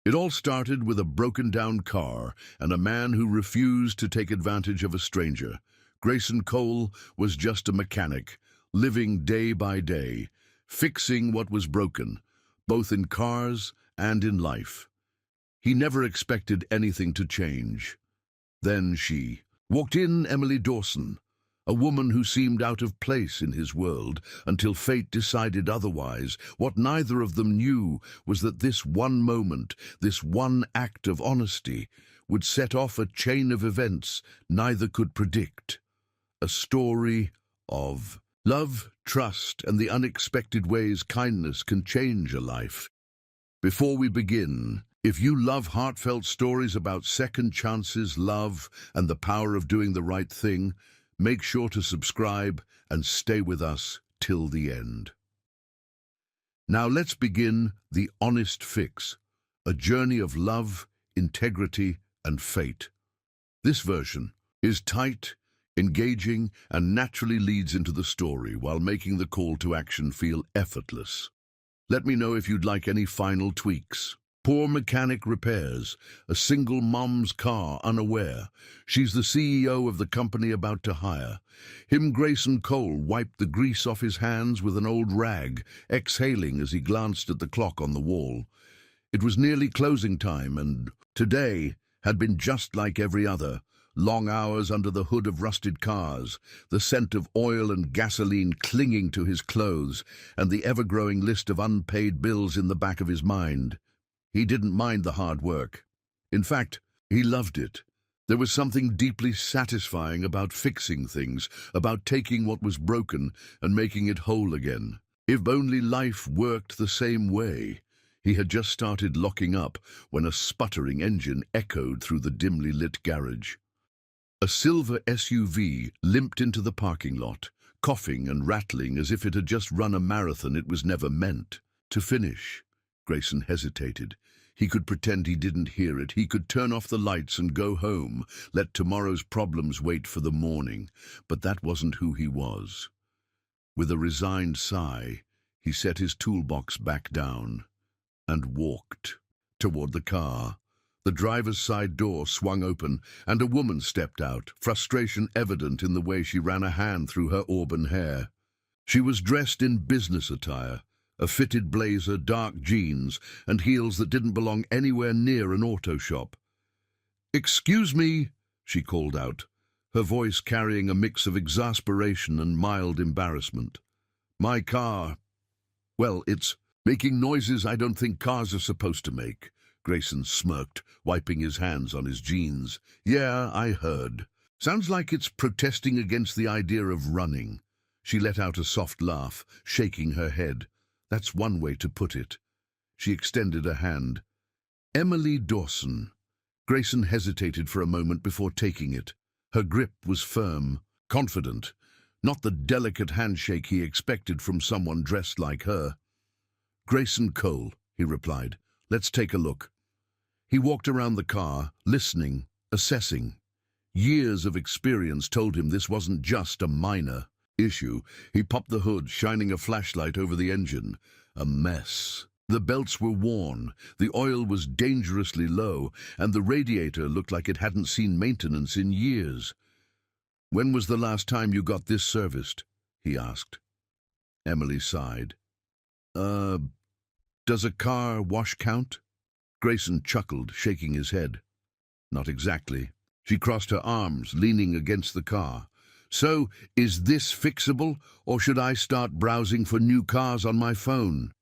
It all started with a broken-down car and a man who refused to take advantage of a stranger. Grayson Cole was just a mechanic, living day by day, fixing what was broken, both in cars and in life. He never expected anything to change. Then she walked in, Emily Dawson, a woman who seemed out of place in his world until fate decided otherwise. What neither of them knew was that this one moment, this one act of honesty, would set off a chain of events neither could predict. A story of love, trust, and the unexpected ways kindness can change a life. Before we begin, if you love heartfelt stories about second chances, love, and the power of doing the right thing, make sure to subscribe and stay with us till the end. Now let's begin The Honest Fix, a journey of love, integrity, and fate. This version is tight, engaging, and naturally leads into the story while making the call to action feel effortless. Let me know if you'd like any final tweaks. Poor mechanic repairs a single mom's car unaware. She's the CEO of the company about to hire. Grayson Cole wiped the grease off his hands with an old rag, exhaling as he glanced at the clock on the wall. It was nearly closing time, and today had been just like every other. Long hours under the hood of rusted cars, the scent of oil and gasoline clinging to his clothes, and the ever-growing list of unpaid bills in the back of his mind. He didn't mind the hard work. In fact, he loved it. There was something deeply satisfying about fixing things, about taking what was broken and making it whole again. If only life worked the same way. He had just started locking up when a sputtering engine echoed through the dimly lit garage. A silver SUV limped into the parking lot, coughing and rattling as if it had just run a marathon it was never meant to finish. Grayson hesitated. He could pretend he didn't hear it. He could turn off the lights and go home, let tomorrow's problems wait for the morning. But that wasn't who he was. With a resigned sigh, he set his toolbox back down and walked toward the car. The driver's side door swung open, and a woman stepped out, frustration evident in the way she ran a hand through her auburn hair. She was dressed in business attire, a fitted blazer, dark jeans, and heels that didn't belong anywhere near an auto shop. "Excuse me," she called out, her voice carrying a mix of exasperation and mild embarrassment. "My car, well, it's making noises I don't think cars are supposed to make." Grayson smirked, wiping his hands on his jeans. "Yeah, I heard. Sounds like it's protesting against the idea of running." She let out a soft laugh, shaking her head. "That's one way to put it." She extended a hand. "Emily Dawson." Grayson hesitated for a moment before taking it. Her grip was firm, confident, not the delicate handshake he expected from someone dressed like her. "Grayson Cole," he replied. "Let's take a look." He walked around the car, listening, assessing. Years of experience told him this wasn't just a minor issue. He popped the hood, shining a flashlight over the engine. A mess. The belts were worn, the oil was dangerously low, and the radiator looked like it hadn't seen maintenance in years. "When was the last time you got this serviced?" he asked. Emily sighed. Does a car wash count?" Grayson chuckled, shaking his head. "Not exactly." She crossed her arms, leaning against the car. "So, is this fixable, or should I start browsing for new cars on my phone?"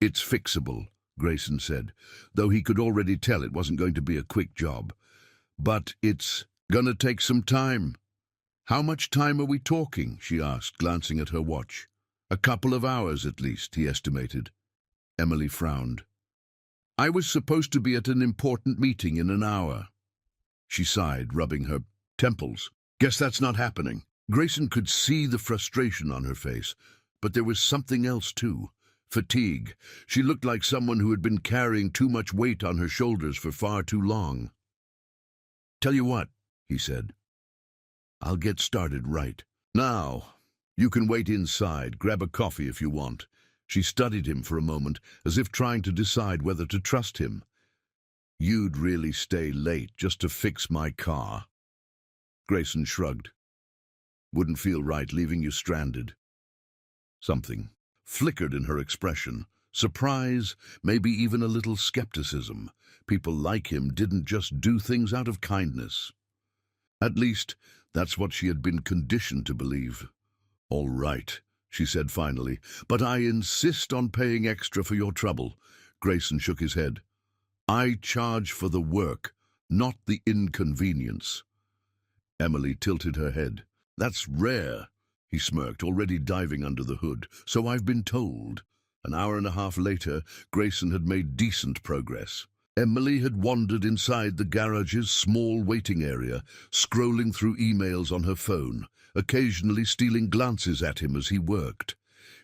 "It's fixable," Grayson said, though he could already tell it wasn't going to be a quick job. "But it's gonna take some time." "How much time are we talking?" she asked, glancing at her watch. "A couple of hours at least," he estimated. Emily frowned. "I was supposed to be at an important meeting in an hour." She sighed, rubbing her temples. "Guess that's not happening." Grayson could see the frustration on her face, but there was something else too. Fatigue. She looked like someone who had been carrying too much weight on her shoulders for far too long. "Tell you what," he said. "I'll get started right now. You can wait inside, grab a coffee if you want." She studied him for a moment, as if trying to decide whether to trust him. You'd really stay late just to fix my car? Grayson shrugged. Wouldn't feel right leaving you stranded. Something flickered in her expression. Surprise, maybe even a little skepticism. People like him didn't just do things out of kindness. At least, that's what she had been conditioned to believe. All right, she said finally, but I insist on paying extra for your trouble. Grayson shook his head. I charge for the work, not the inconvenience. Emily tilted her head. That's rare, he smirked, already diving under the hood. So I've been told. An hour and a half later, Grayson had made decent progress. Emily had wandered inside the garage's small waiting area, scrolling through emails on her phone, occasionally stealing glances at him as he worked.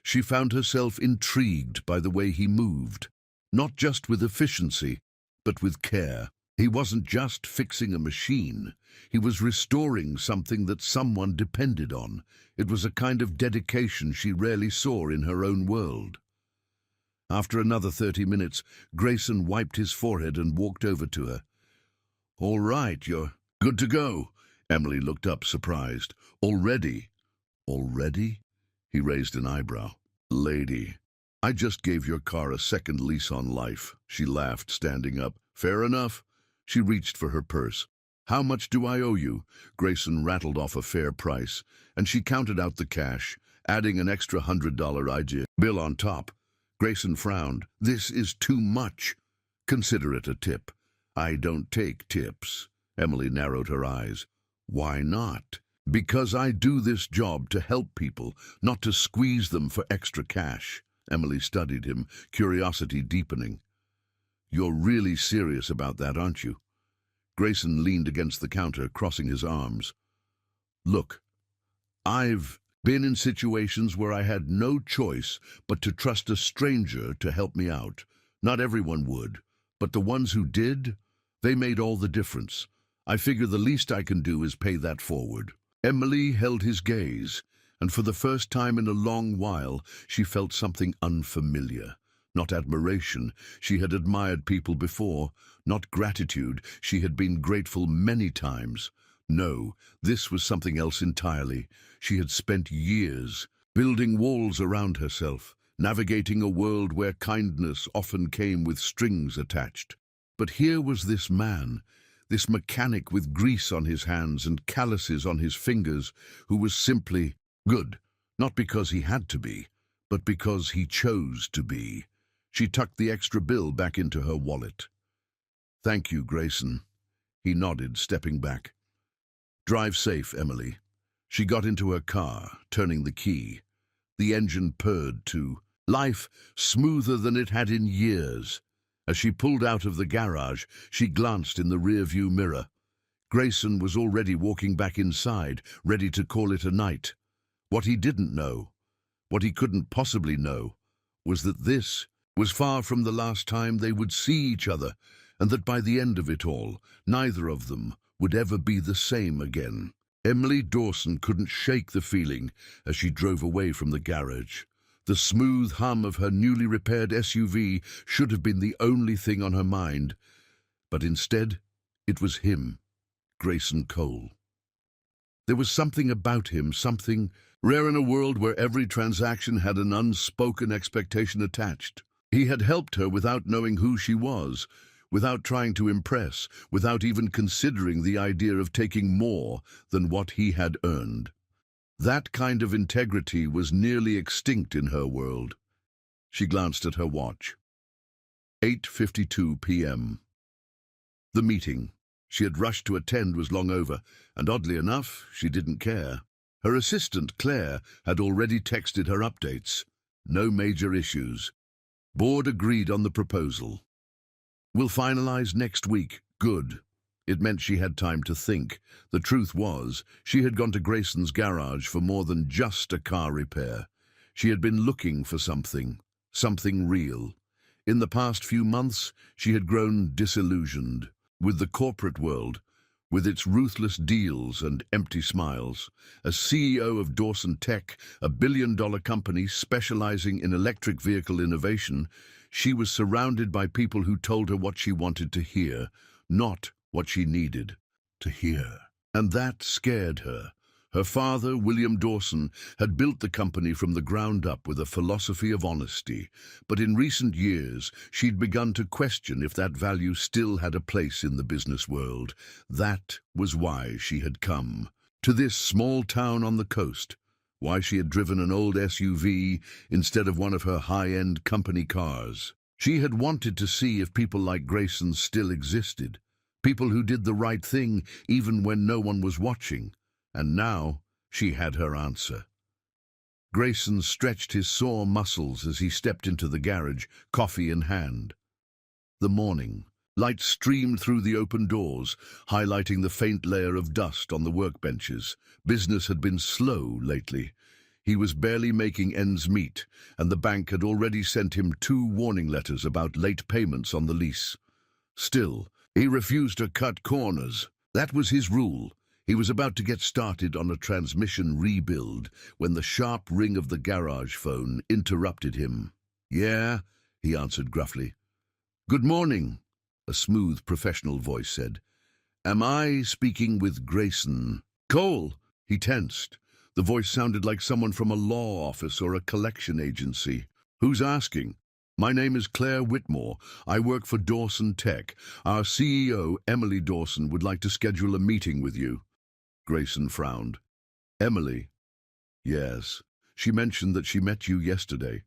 She found herself intrigued by the way he moved, not just with efficiency, but with care. He wasn't just fixing a machine. He was restoring something that someone depended on. It was a kind of dedication she rarely saw in her own world. After another 30 minutes, Grayson wiped his forehead and walked over to her. All right, you're good to go. Emily looked up, surprised. Already? Already? He raised an eyebrow. Lady, I just gave your car a second lease on life. She laughed, standing up. Fair enough. She reached for her purse. How much do I owe you? Grayson rattled off a fair price, and she counted out the cash, adding an extra $100 IG bill on top. Grayson frowned. This is too much. Consider it a tip. I don't take tips. Emily narrowed her eyes. Why not? Because I do this job to help people, not to squeeze them for extra cash. Emily studied him, curiosity deepening. You're really serious about that, aren't you? Grayson leaned against the counter, crossing his arms. Look, I've been in situations where I had no choice but to trust a stranger to help me out. Not everyone would, but the ones who did, they made all the difference. I figure the least I can do is pay that forward. Emily held his gaze, and for the first time in a long while, she felt something unfamiliar. Not admiration, she had admired people before. Not gratitude, she had been grateful many times. No, this was something else entirely. She had spent years building walls around herself, navigating a world where kindness often came with strings attached. But here was this man, this mechanic with grease on his hands and calluses on his fingers, who was simply good, not because he had to be, but because he chose to be. She tucked the extra bill back into her wallet. Thank you, Grayson. He nodded, stepping back. Drive safe, Emily. She got into her car, turning the key. The engine purred to life smoother than it had in years. As she pulled out of the garage, she glanced in the rearview mirror. Grayson was already walking back inside, ready to call it a night. What he didn't know, what he couldn't possibly know, was that this was far from the last time they would see each other, and that by the end of it all, neither of them would ever be the same again. Emily Dawson couldn't shake the feeling as she drove away from the garage. The smooth hum of her newly repaired SUV should have been the only thing on her mind, but instead, it was him, Grayson Cole. There was something about him, something rare in a world where every transaction had an unspoken expectation attached. He had helped her without knowing who she was, without trying to impress, without even considering the idea of taking more than what he had earned. That kind of integrity was nearly extinct in her world. She glanced at her watch. 8:52 p.m. The meeting she had rushed to attend was long over, and oddly enough, she didn't care. Her assistant, Claire, had already texted her updates. No major issues. Board agreed on the proposal. We'll finalize next week. Good. It meant she had time to think. The truth was, she had gone to Grayson's garage for more than just a car repair. She had been looking for something real. In the past few months, she had grown disillusioned with the corporate world, with its ruthless deals and empty smiles. As CEO of Dawson Tech, a billion-dollar company specializing in electric vehicle innovation, She was surrounded by people who told her what she wanted to hear, not what she needed to hear. And that scared her. Her father, William Dawson, had built the company from the ground up with a philosophy of honesty, but in recent years she'd begun to question if that value still had a place in the business world. That was why she had come to this small town on the coast, why she had driven an old SUV instead of one of her high-end company cars. She had wanted to see if people like Grayson still existed, people who did the right thing even when no one was watching. And now she had her answer. Grayson stretched his sore muscles as he stepped into the garage, coffee in hand. The morning. Light streamed through the open doors, highlighting the faint layer of dust on the workbenches. Business had been slow lately. He was barely making ends meet, and the bank had already sent him 2 warning letters about late payments on the lease. Still, he refused to cut corners. That was his rule. He was about to get started on a transmission rebuild when the sharp ring of the garage phone interrupted him. "Yeah," he answered gruffly. "Good morning," a smooth professional voice said. "Am I speaking with Grayson Cole?" He tensed. The voice sounded like someone from a law office or a collection agency. "Who's asking?" "My name is Claire Whitmore. I work for Dawson Tech. Our CEO, Emily Dawson, would like to schedule a meeting with you." Grayson frowned. "Emily?" "Yes. She mentioned that she met you yesterday."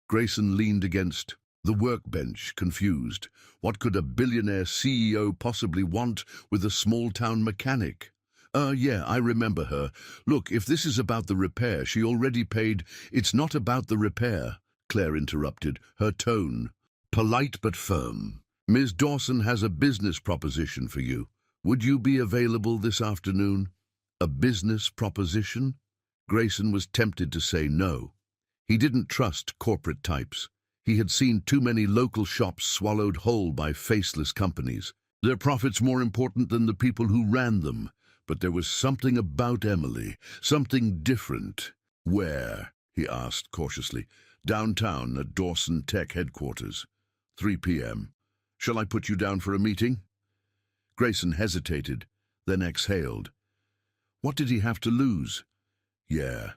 Grayson leaned against the workbench, confused. What could a billionaire CEO possibly want with a small-town mechanic? Yeah, I remember her. Look, if this is about the repair, she already paid." "It's not about the repair," Claire interrupted, her tone polite but firm. "Ms. Dawson has a business proposition for you. Would you be available this afternoon?" A business proposition? Grayson was tempted to say no. He didn't trust corporate types. He had seen too many local shops swallowed whole by faceless companies. Their profits more important than the people who ran them. But there was something about Emily, something different. "Where?" he asked cautiously. "Downtown at Dawson Tech headquarters. 3 p.m. Shall I put you down for a meeting?" Grayson hesitated, then exhaled. What did he have to lose? "Yeah,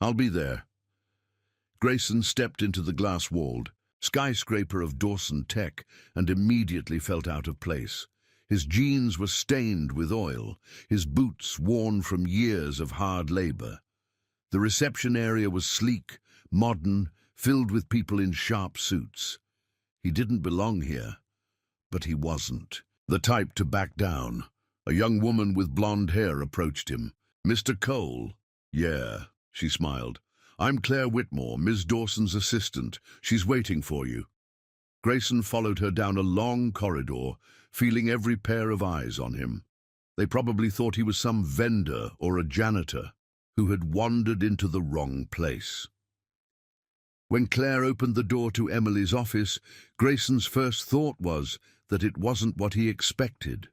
I'll be there." Grayson stepped into the glass-walled skyscraper of Dawson Tech and immediately felt out of place. His jeans were stained with oil, his boots worn from years of hard labor. The reception area was sleek, modern, filled with people in sharp suits. He didn't belong here, but he wasn't the type to back down. A young woman with blonde hair approached him. "Mr. Cole?" "Yeah," she smiled. "I'm Claire Whitmore, Ms. Dawson's assistant. She's waiting for you." Grayson followed her down a long corridor, feeling every pair of eyes on him. They probably thought he was some vendor or a janitor who had wandered into the wrong place. When Claire opened the door to Emily's office, Grayson's first thought was that it wasn't what he expected.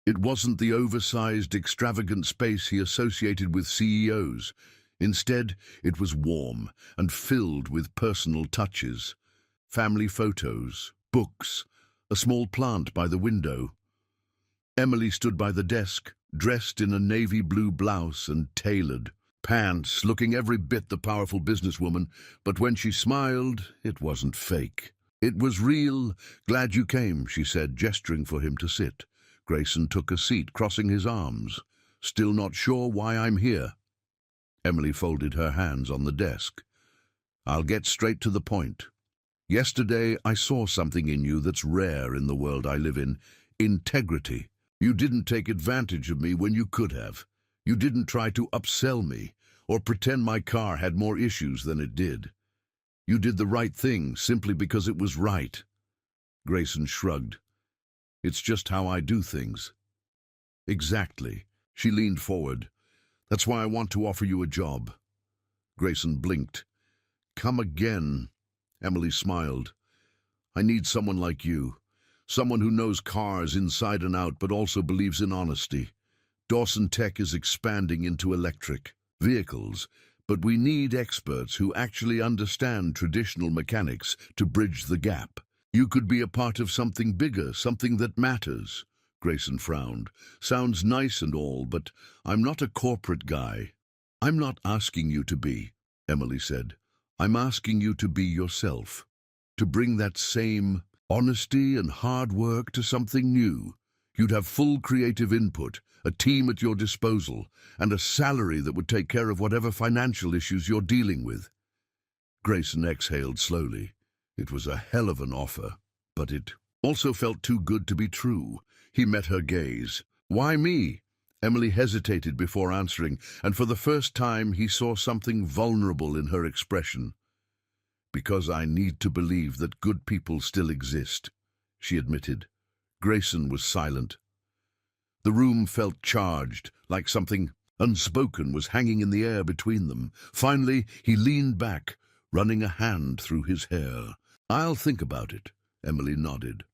It wasn't the oversized, extravagant space he associated with CEOs. Instead, it was warm and filled with personal touches. Family photos, books, a small plant by the window. Emily stood by the desk, dressed in a navy blue blouse and tailored pants, looking every bit the powerful businesswoman, but when she smiled, it wasn't fake. "It was real. Glad you came," she said, gesturing for him to sit. Grayson took a seat, crossing his arms. "Still not sure why I'm here." Emily folded her hands on the desk. "I'll get straight to the point. Yesterday, I saw something in you that's rare in the world I live in. Integrity. You didn't take advantage of me when you could have. You didn't try to upsell me or pretend my car had more issues than it did. You did the right thing simply because it was right." Grayson shrugged. "It's just how I do things." "Exactly." She leaned forward. "That's why I want to offer you a job." Grayson blinked. "Come again." Emily smiled. "I need someone like you. Someone who knows cars inside and out but also believes in honesty. Dawson Tech is expanding into electric vehicles, But we need experts who actually understand traditional mechanics to bridge the gap. You could be a part of something bigger, something that matters. Grayson frowned. Sounds nice and all, but I'm not a corporate guy. I'm not asking you to be, Emily said. I'm asking you to be yourself. To bring that same honesty and hard work to something new. You'd have full creative input, a team at your disposal, and a salary that would take care of whatever financial issues you're dealing with. Grayson exhaled slowly. It was a hell of an offer, but it also felt too good to be true. He met her gaze. Why me? Emily hesitated before answering, and for the first time he saw something vulnerable in her expression. Because I need to believe that good people still exist, she admitted. Grayson was silent. The room felt charged, like something unspoken was hanging in the air between them. Finally, he leaned back, running a hand through his hair. I'll think about it, Emily nodded.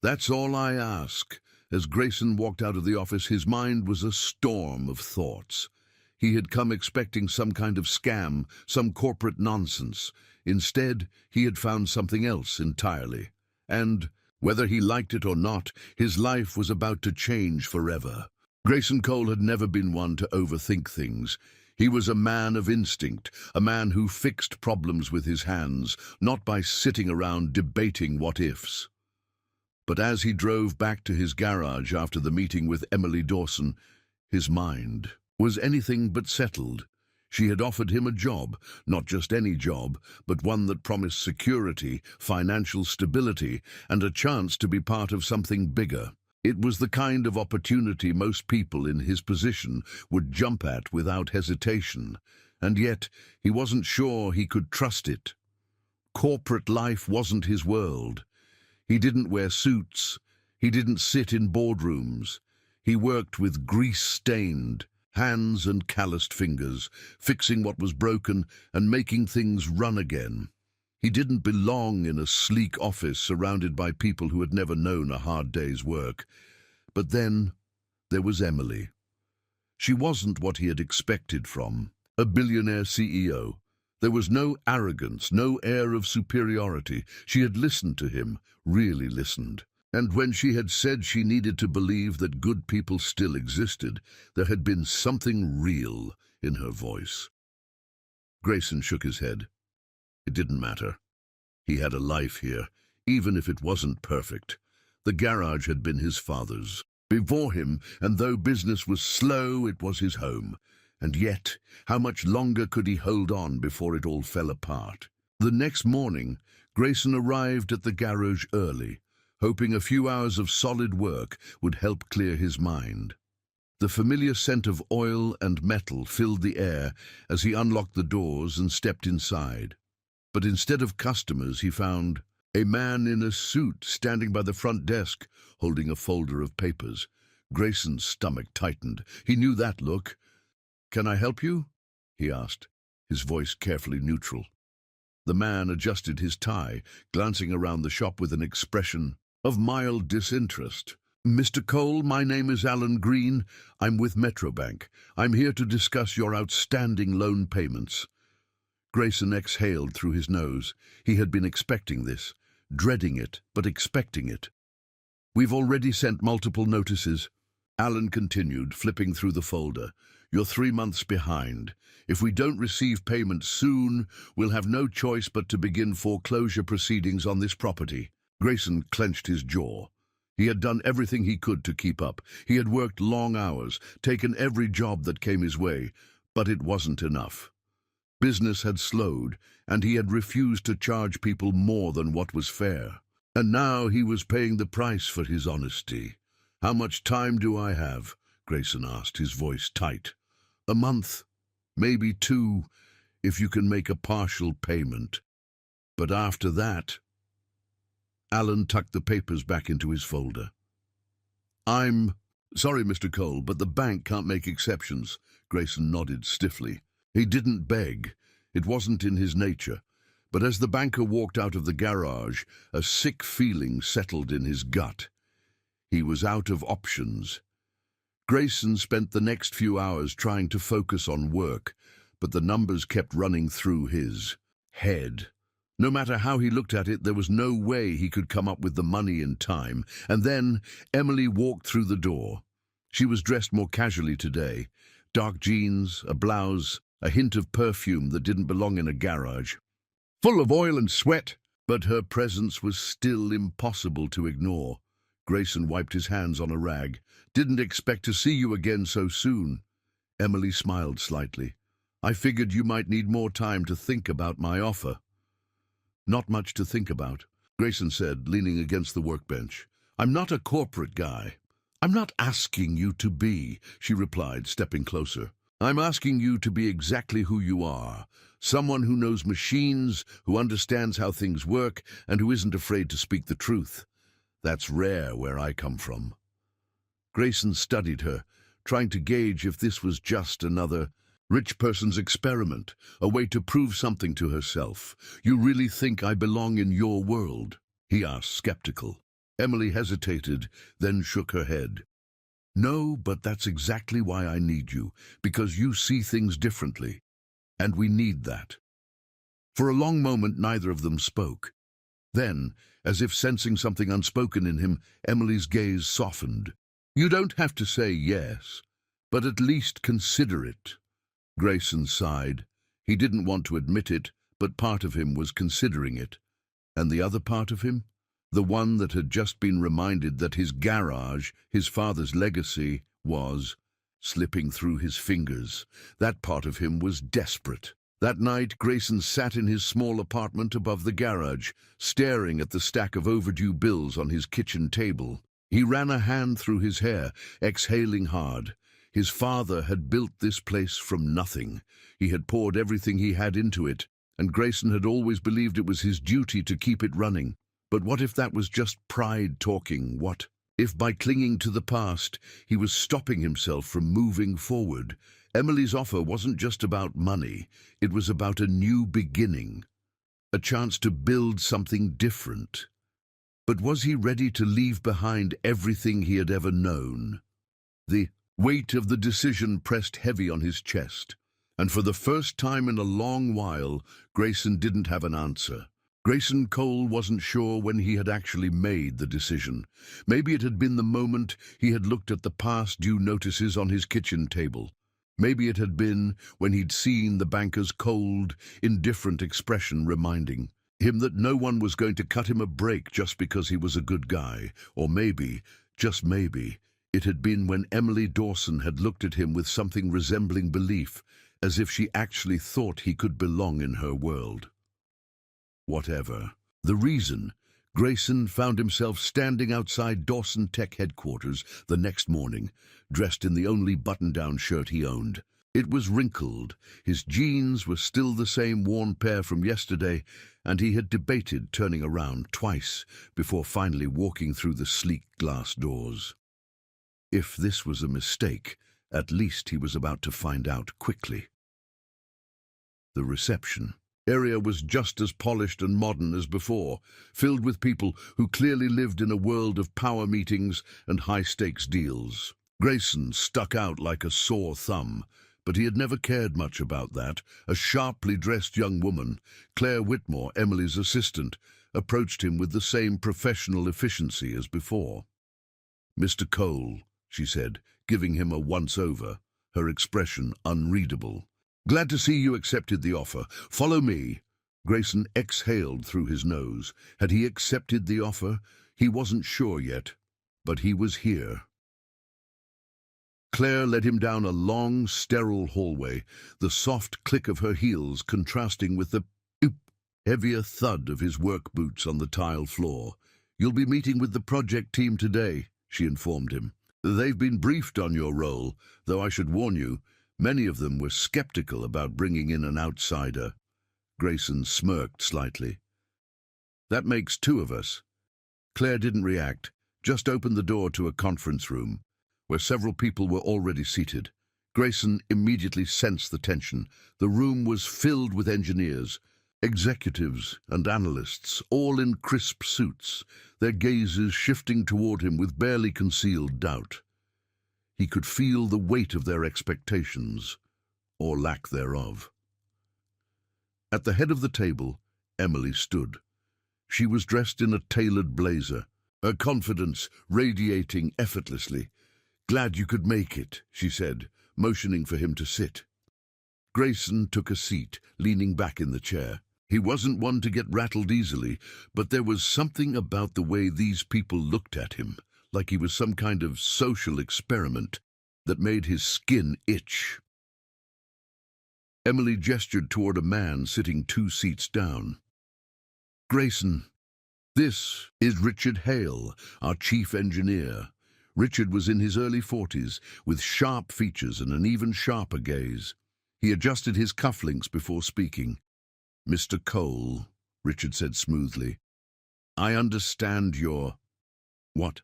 That's all I ask. As Grayson walked out of the office, his mind was a storm of thoughts. He had come expecting some kind of scam, some corporate nonsense. Instead, he had found something else entirely. And, whether he liked it or not, his life was about to change forever. Grayson Cole had never been one to overthink things. He was a man of instinct, a man who fixed problems with his hands, not by sitting around debating what-ifs. But as he drove back to his garage after the meeting with Emily Dawson, his mind was anything but settled. She had offered him a job, not just any job, but one that promised security, financial stability, and a chance to be part of something bigger. It was the kind of opportunity most people in his position would jump at without hesitation, and yet he wasn't sure he could trust it. Corporate life wasn't his world. He didn't wear suits. He didn't sit in boardrooms. He worked with grease-stained hands and calloused fingers, fixing what was broken and making things run again. He didn't belong in a sleek office surrounded by people who had never known a hard day's work. But then there was Emily. She wasn't what he had expected from a billionaire CEO. There was no arrogance, no air of superiority. She had listened to him, really listened. And when she had said she needed to believe that good people still existed, there had been something real in her voice. Grayson shook his head. It didn't matter. He had a life here, even if it wasn't perfect. The garage had been his father's before him, and though business was slow, it was his home. And yet, how much longer could he hold on before it all fell apart? The next morning, Grayson arrived at the garage early, hoping a few hours of solid work would help clear his mind. The familiar scent of oil and metal filled the air as he unlocked the doors and stepped inside. But instead of customers, he found a man in a suit standing by the front desk, holding a folder of papers. Grayson's stomach tightened. He knew that look. "Can I help you?" he asked, his voice carefully neutral. The man adjusted his tie, glancing around the shop with an expression of mild disinterest. "Mr. Cole, my name is Alan Green. I'm with Metrobank. I'm here to discuss your outstanding loan payments." Grayson exhaled through his nose. He had been expecting this, dreading it, but expecting it. "We've already sent multiple notices," Alan continued, flipping through the folder. "You're 3 months behind. If we don't receive payment soon, we'll have no choice but to begin foreclosure proceedings on this property." Grayson clenched his jaw. He had done everything he could to keep up. He had worked long hours, taken every job that came his way, but it wasn't enough. Business had slowed, and he had refused to charge people more than what was fair. And now he was paying the price for his honesty. "How much time do I have?" Grayson asked, his voice tight. "A month, maybe 2, if you can make a partial payment. But after that..." Alan tucked the papers back into his folder. "I'm sorry, Mr. Cole, but the bank can't make exceptions." Grayson nodded stiffly. He didn't beg. It wasn't in his nature. But as the banker walked out of the garage, a sick feeling settled in his gut. He was out of options. Grayson spent the next few hours trying to focus on work, but the numbers kept running through his head. No matter how he looked at it, there was no way he could come up with the money in time. And then Emily walked through the door. She was dressed more casually today. Dark jeans, a blouse, a hint of perfume that didn't belong in a garage. Full of oil and sweat, but her presence was still impossible to ignore. Grayson wiped his hands on a rag. Didn't expect to see you again so soon. Emily smiled slightly. I figured you might need more time to think about my offer. Not much to think about, Grayson said, leaning against the workbench. I'm not a corporate guy. I'm not asking you to be, she replied, stepping closer. I'm asking you to be exactly who you are. Someone who knows machines, who understands how things work, and who isn't afraid to speak the truth. That's rare where I come from. Grayson studied her, trying to gauge if this was just another rich person's experiment, a way to prove something to herself. You really think I belong in your world? He asked, skeptical. Emily hesitated, then shook her head. No, but that's exactly why I need you, because you see things differently. And we need that. For a long moment, neither of them spoke. Then, as if sensing something unspoken in him, Emily's gaze softened. You don't have to say yes, but at least consider it. Grayson sighed. He didn't want to admit it, but part of him was considering it. And the other part of him? The one that had just been reminded that his garage, his father's legacy, was slipping through his fingers. That part of him was desperate. That night, Grayson sat in his small apartment above the garage, staring at the stack of overdue bills on his kitchen table. He ran a hand through his hair, exhaling hard. His father had built this place from nothing. He had poured everything he had into it, and Grayson had always believed it was his duty to keep it running. But what if that was just pride talking? What if by clinging to the past, he was stopping himself from moving forward? Emily's offer wasn't just about money. It was about a new beginning, a chance to build something different. But was he ready to leave behind everything he had ever known? The weight of the decision pressed heavy on his chest, and for the first time in a long while, Grayson didn't have an answer. Grayson Cole wasn't sure when he had actually made the decision. Maybe it had been the moment he had looked at the past due notices on his kitchen table. Maybe it had been when he'd seen the banker's cold, indifferent expression reminding him that no one was going to cut him a break just because he was a good guy. Or maybe, just maybe, it had been when Emily Dawson had looked at him with something resembling belief, as if she actually thought he could belong in her world. Whatever the reason, Grayson found himself standing outside Dawson Tech headquarters the next morning, dressed in the only button-down shirt he owned. It was wrinkled, his jeans were still the same worn pair from yesterday, and he had debated turning around twice before finally walking through the sleek glass doors. If this was a mistake, at least he was about to find out quickly. The reception area was just as polished and modern as before, filled with people who clearly lived in a world of power meetings and high-stakes deals. Grayson stuck out like a sore thumb, but he had never cared much about that. A sharply dressed young woman, Claire Whitmore, Emily's assistant, approached him with the same professional efficiency as before. "Mr. Cole," she said, giving him a once-over, her expression unreadable. "Glad to see you accepted the offer. Follow me." Grayson exhaled through his nose. Had he accepted the offer? He wasn't sure yet, but he was here. Claire led him down a long, sterile hallway, the soft click of her heels contrasting with the heavier thud of his work boots on the tile floor. "You'll be meeting with the project team today," she informed him. "They've been briefed on your role, though I should warn you, many of them were skeptical about bringing in an outsider." Grayson smirked slightly. "That makes two of us." Claire didn't react, just opened the door to a conference room, where several people were already seated. Grayson immediately sensed the tension. The room was filled with engineers, executives and analysts, all in crisp suits, their gazes shifting toward him with barely concealed doubt. He could feel the weight of their expectations, or lack thereof. At the head of the table, Emily stood. She was dressed in a tailored blazer, her confidence radiating effortlessly. "Glad you could make it," she said, motioning for him to sit. Grayson took a seat, leaning back in the chair. He wasn't one to get rattled easily, but there was something about the way these people looked at him, like he was some kind of social experiment, that made his skin itch. Emily gestured toward a man sitting 2 seats down. "Grayson, this is Richard Hale, our chief engineer." Richard was in his early 40s, with sharp features and an even sharper gaze. He adjusted his cufflinks before speaking. "Mr. Cole," Richard said smoothly, "I understand you're—" "What?"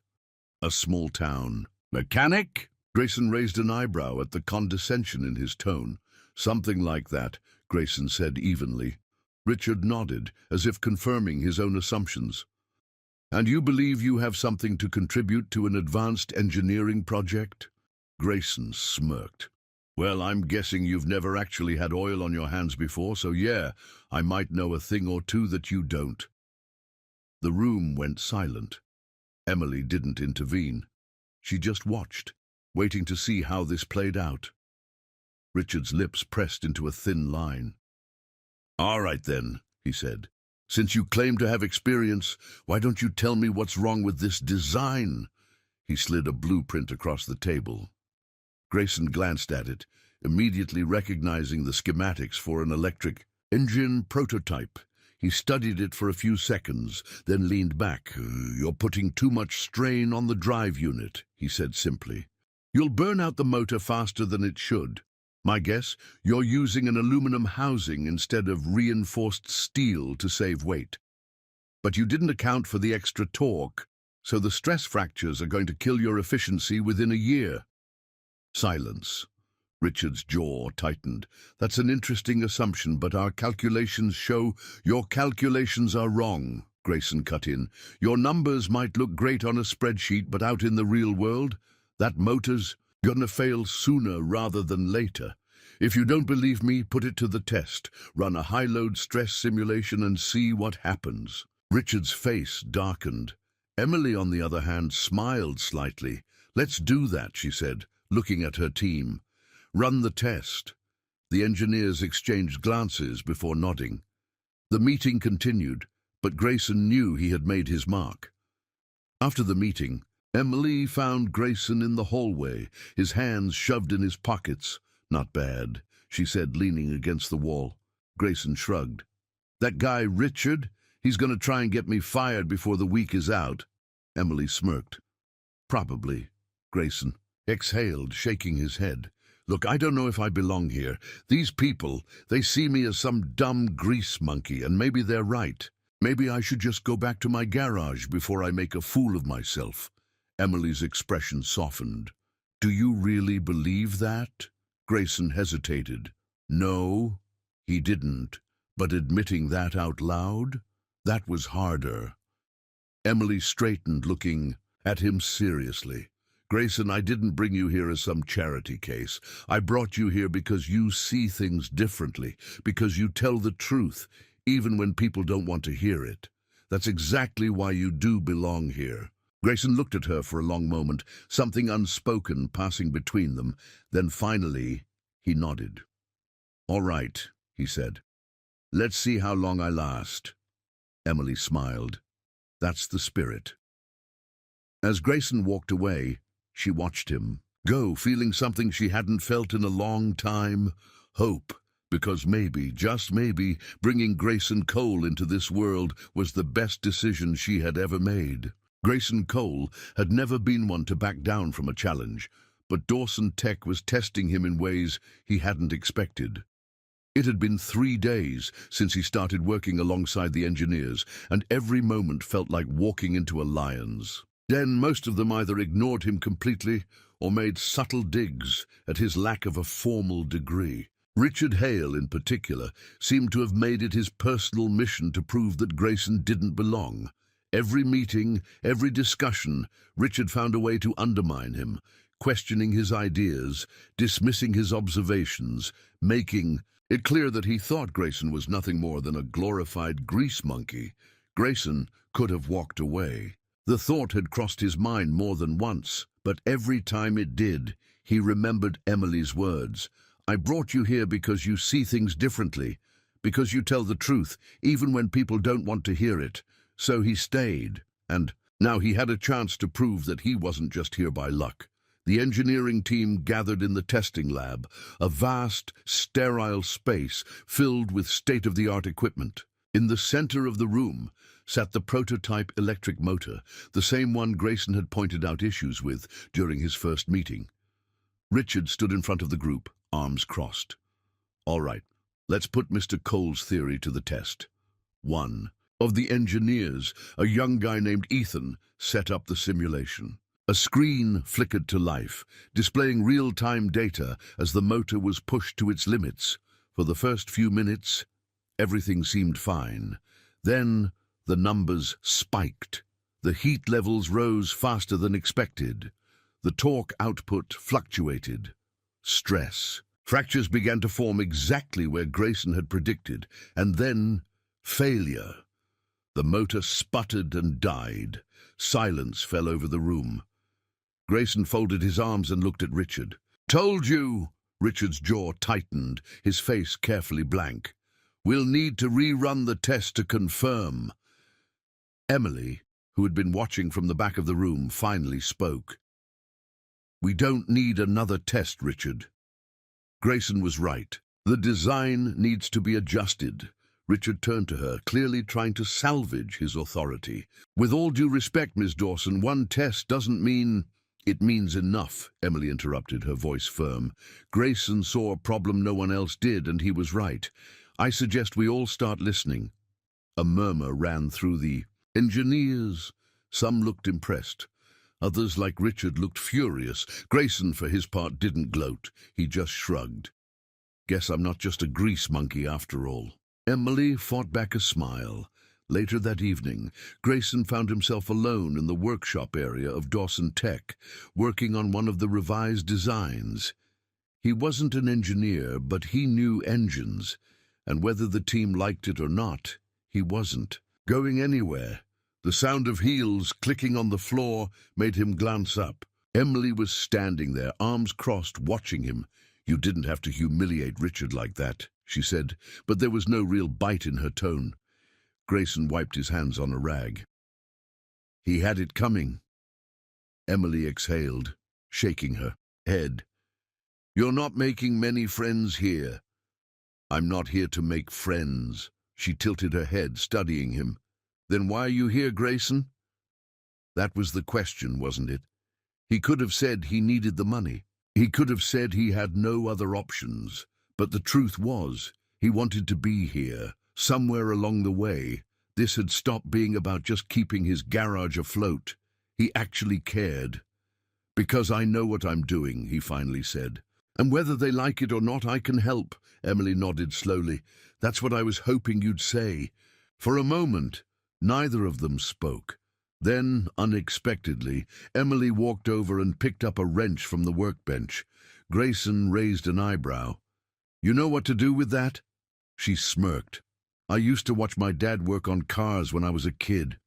"A small town mechanic?" Grayson raised an eyebrow at the condescension in his tone. "Something like that," Grayson said evenly. Richard nodded, as if confirming his own assumptions. "And you believe you have something to contribute to an advanced engineering project?" Grayson smirked. "Well, I'm guessing you've never actually had oil on your hands before, so yeah, I might know a thing or two that you don't." The room went silent. Emily didn't intervene. She just watched, waiting to see how this played out. Richard's lips pressed into a thin line. "All right then," he said. "Since you claim to have experience, why don't you tell me what's wrong with this design?" He slid a blueprint across the table. Grayson glanced at it, immediately recognizing the schematics for an electric engine prototype. He studied it for a few seconds, then leaned back. "You're putting too much strain on the drive unit," he said simply. "You'll burn out the motor faster than it should. My guess, you're using an aluminum housing instead of reinforced steel to save weight. But you didn't account for the extra torque, so the stress fractures are going to kill your efficiency within a year." Silence. Richard's jaw tightened. "That's an interesting assumption, but our calculations show—" "Your calculations are wrong," Grayson cut in. "Your numbers might look great on a spreadsheet, but out in the real world, that motor's gonna fail sooner rather than later. If you don't believe me, put it to the test. Run a high-load stress simulation and see what happens." Richard's face darkened. Emily, on the other hand, smiled slightly. "Let's do that," she said, looking at her team. "Run the test." The engineers exchanged glances before nodding. The meeting continued, but Grayson knew he had made his mark. After the meeting, Emily found Grayson in the hallway, his hands shoved in his pockets. "Not bad," she said, leaning against the wall. Grayson shrugged. "That guy Richard, he's going to try and get me fired before the week is out." Emily smirked. "Probably," Grayson exhaled, shaking his head. "Look, I don't know if I belong here. These people, they see me as some dumb grease monkey, and maybe they're right. Maybe I should just go back to my garage before I make a fool of myself." Emily's expression softened. "Do you really believe that?" Grayson hesitated. No, he didn't. But admitting that out loud, that was harder. Emily straightened, looking at him seriously. "Grayson, I didn't bring you here as some charity case. I brought you here because you see things differently, because you tell the truth, even when people don't want to hear it. That's exactly why you do belong here." Grayson looked at her for a long moment, something unspoken passing between them. Then finally, he nodded. "All right," he said. "Let's see how long I last." Emily smiled. "That's the spirit." As Grayson walked away, she watched him go, feeling something she hadn't felt in a long time. Hope, because maybe, just maybe, bringing Grayson Cole into this world was the best decision she had ever made. Grayson Cole had never been one to back down from a challenge, but Dawson Tech was testing him in ways he hadn't expected. It had been 3 days since he started working alongside the engineers, and every moment felt like walking into a lion's den. Most of them either ignored him completely or made subtle digs at his lack of a formal degree. Richard Hale, in particular, seemed to have made it his personal mission to prove that Grayson didn't belong. Every meeting, every discussion, Richard found a way to undermine him, questioning his ideas, dismissing his observations, making It clear that he thought Grayson was nothing more than a glorified grease monkey. Grayson could have walked away. The thought had crossed his mind more than once, but every time it did, he remembered Emily's words. I brought you here because you see things differently, because you tell the truth, even when people don't want to hear it. So he stayed, and now he had a chance to prove that he wasn't just here by luck. The engineering team gathered in the testing lab, a vast, sterile space filled with state-of-the-art equipment. In the center of the room sat the prototype electric motor, the same one Grayson had pointed out issues with during his first meeting. Richard stood in front of the group, arms crossed. All right, let's put Mr. Cole's theory to the test. One of the engineers, a young guy named Ethan, set up the simulation. A screen flickered to life, displaying real-time data as the motor was pushed to its limits. For the first few minutes, everything seemed fine. Then the numbers spiked. The heat levels rose faster than expected. The torque output fluctuated. Stress. Fractures began to form exactly where Grayson had predicted, and then failure. The motor sputtered and died. Silence fell over the room. Grayson folded his arms and looked at Richard. Told you! Richard's jaw tightened, his face carefully blank. We'll need to rerun the test to confirm. Emily, who had been watching from the back of the room, finally spoke. We don't need another test, Richard. Grayson was right. The design needs to be adjusted. Richard turned to her, clearly trying to salvage his authority. With all due respect, Miss Dawson, one test doesn't mean... It means enough, Emily interrupted, her voice firm. Grayson saw a problem no one else did, and he was right. I suggest we all start listening. A murmur ran through the engineers. Some looked impressed. Others, like Richard, looked furious. Grayson, for his part, didn't gloat. He just shrugged. Guess I'm not just a grease monkey after all. Emily fought back a smile. Later that evening, Grayson found himself alone in the workshop area of Dawson Tech, working on one of the revised designs. He wasn't an engineer, but he knew engines, and whether the team liked it or not, he wasn't going anywhere. The sound of heels clicking on the floor made him glance up. Emily was standing there, arms crossed, watching him. You didn't have to humiliate Richard like that, she said, but there was no real bite in her tone. Grayson wiped his hands on a rag. He had it coming. Emily exhaled, shaking her head. You're not making many friends here. I'm not here to make friends. She tilted her head, studying him. Then why are you here, Grayson? That was the question, wasn't it? He could have said he needed the money. He could have said he had no other options. But the truth was, he wanted to be here. Somewhere along the way, this had stopped being about just keeping his garage afloat. He actually cared. Because I know what I'm doing, he finally said. And whether they like it or not, I can help. Emily nodded slowly. That's what I was hoping you'd say. For a moment, neither of them spoke. Then, unexpectedly, Emily walked over and picked up a wrench from the workbench. Grayson raised an eyebrow. You know what to do with that? She smirked. I used to watch my dad work on cars when I was a kid.